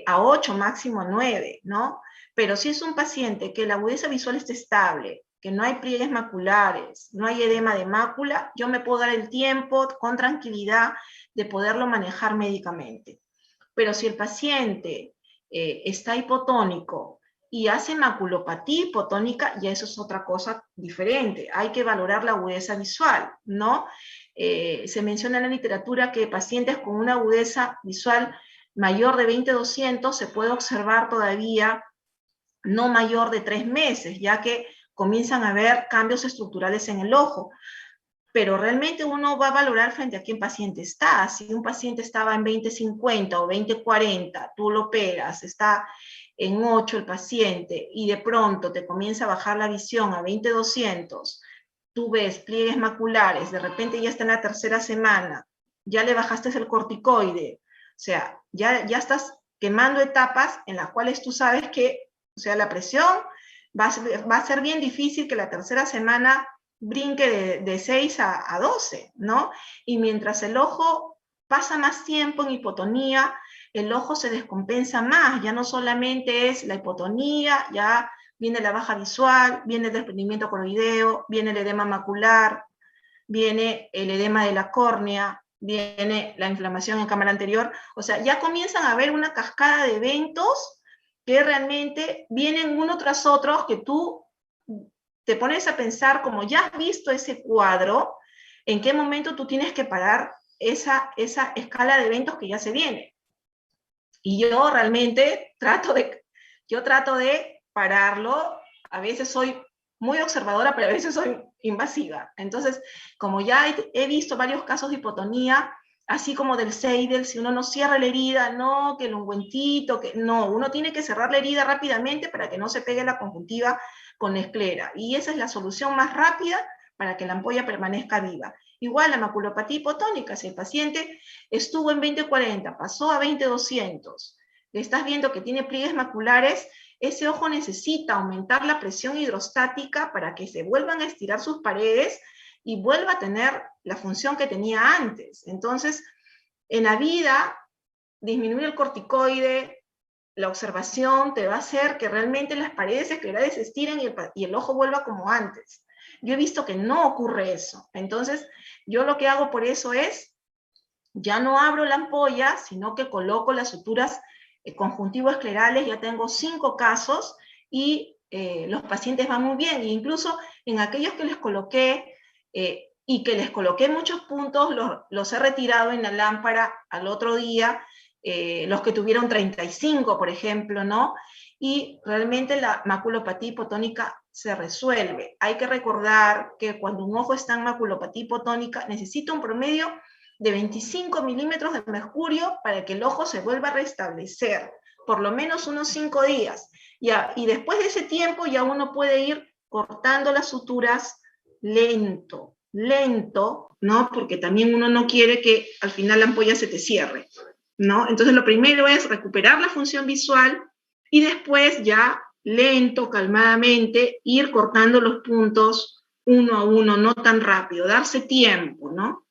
a 8, máximo 9, ¿no? Pero si es un paciente que la agudeza visual está estable, que no hay pliegues maculares, no hay edema de mácula, yo me puedo dar el tiempo con tranquilidad de poderlo manejar médicamente. Pero si el paciente está hipotónico y hace maculopatía hipotónica, ya eso es otra cosa diferente. Hay que valorar la agudeza visual, ¿no? Se menciona en la literatura que pacientes con una agudeza visual mayor de 20/200 se puede observar todavía no mayor de 3 meses, ya que comienzan a haber cambios estructurales en el ojo. Pero realmente uno va a valorar frente a qué paciente está. Si un paciente estaba en 20/50 o 20/40, tú lo operas, está en 8 el paciente, y de pronto te comienza a bajar la visión a 20/200, tú ves pliegues maculares, de repente ya está en la tercera semana, ya le bajaste el corticoide, o sea, ya estás quemando etapas en las cuales tú sabes que, o sea, la presión va a ser bien difícil que la tercera semana brinque de 6 a 12, ¿no? Y mientras el ojo pasa más tiempo en hipotonía, el ojo se descompensa más, ya no solamente es la hipotonía, ya viene la baja visual, viene el desprendimiento coroideo, viene el edema macular, viene el edema de la córnea, viene la inflamación en cámara anterior, o sea, ya comienzan a haber una cascada de eventos que realmente vienen uno tras otro, que tú te pones a pensar, como ya has visto ese cuadro, en qué momento tú tienes que parar esa escala de eventos que ya se viene. Y yo realmente trato de pararlo. A veces soy muy observadora, pero a veces soy invasiva. Entonces, como ya he visto varios casos de hipotonía, así como del Seidel, si uno no cierra la herida, no, que el ungüentito, que no, uno tiene que cerrar la herida rápidamente para que no se pegue la conjuntiva con la esclera. Y esa es la solución más rápida para que la ampolla permanezca viva. Igual la maculopatía hipotónica, si el paciente estuvo en 20/40, pasó a 20/200, le estás viendo que tiene pliegues maculares, ese ojo necesita aumentar la presión hidrostática para que se vuelvan a estirar sus paredes y vuelva a tener la función que tenía antes. Entonces, en la vida, disminuir el corticoide la observación te va a hacer que realmente las paredes esclerales se estiren y el ojo vuelva como antes. Yo he visto que no ocurre eso. Entonces, yo lo que hago por eso es, ya no abro la ampolla, sino que coloco las suturas conjuntivo-esclerales. Ya tengo 5 casos y los pacientes van muy bien. E incluso en aquellos que les coloqué y que les coloqué muchos puntos, los he retirado en la lámpara al otro día, los que tuvieron 35, por ejemplo, ¿no? Y realmente la maculopatía hipotónica se resuelve. Hay que recordar que cuando un ojo está en maculopatía hipotónica, necesita un promedio de 25 milímetros de mercurio para que el ojo se vuelva a restablecer, por lo menos unos 5 días. Y después de ese tiempo ya uno puede ir cortando las suturas lento, ¿no? Porque también uno no quiere que al final la ampolla se te cierre, ¿no? Entonces lo primero es recuperar la función visual y después ya lento, calmadamente, ir cortando los puntos uno a uno, no tan rápido, darse tiempo, ¿no?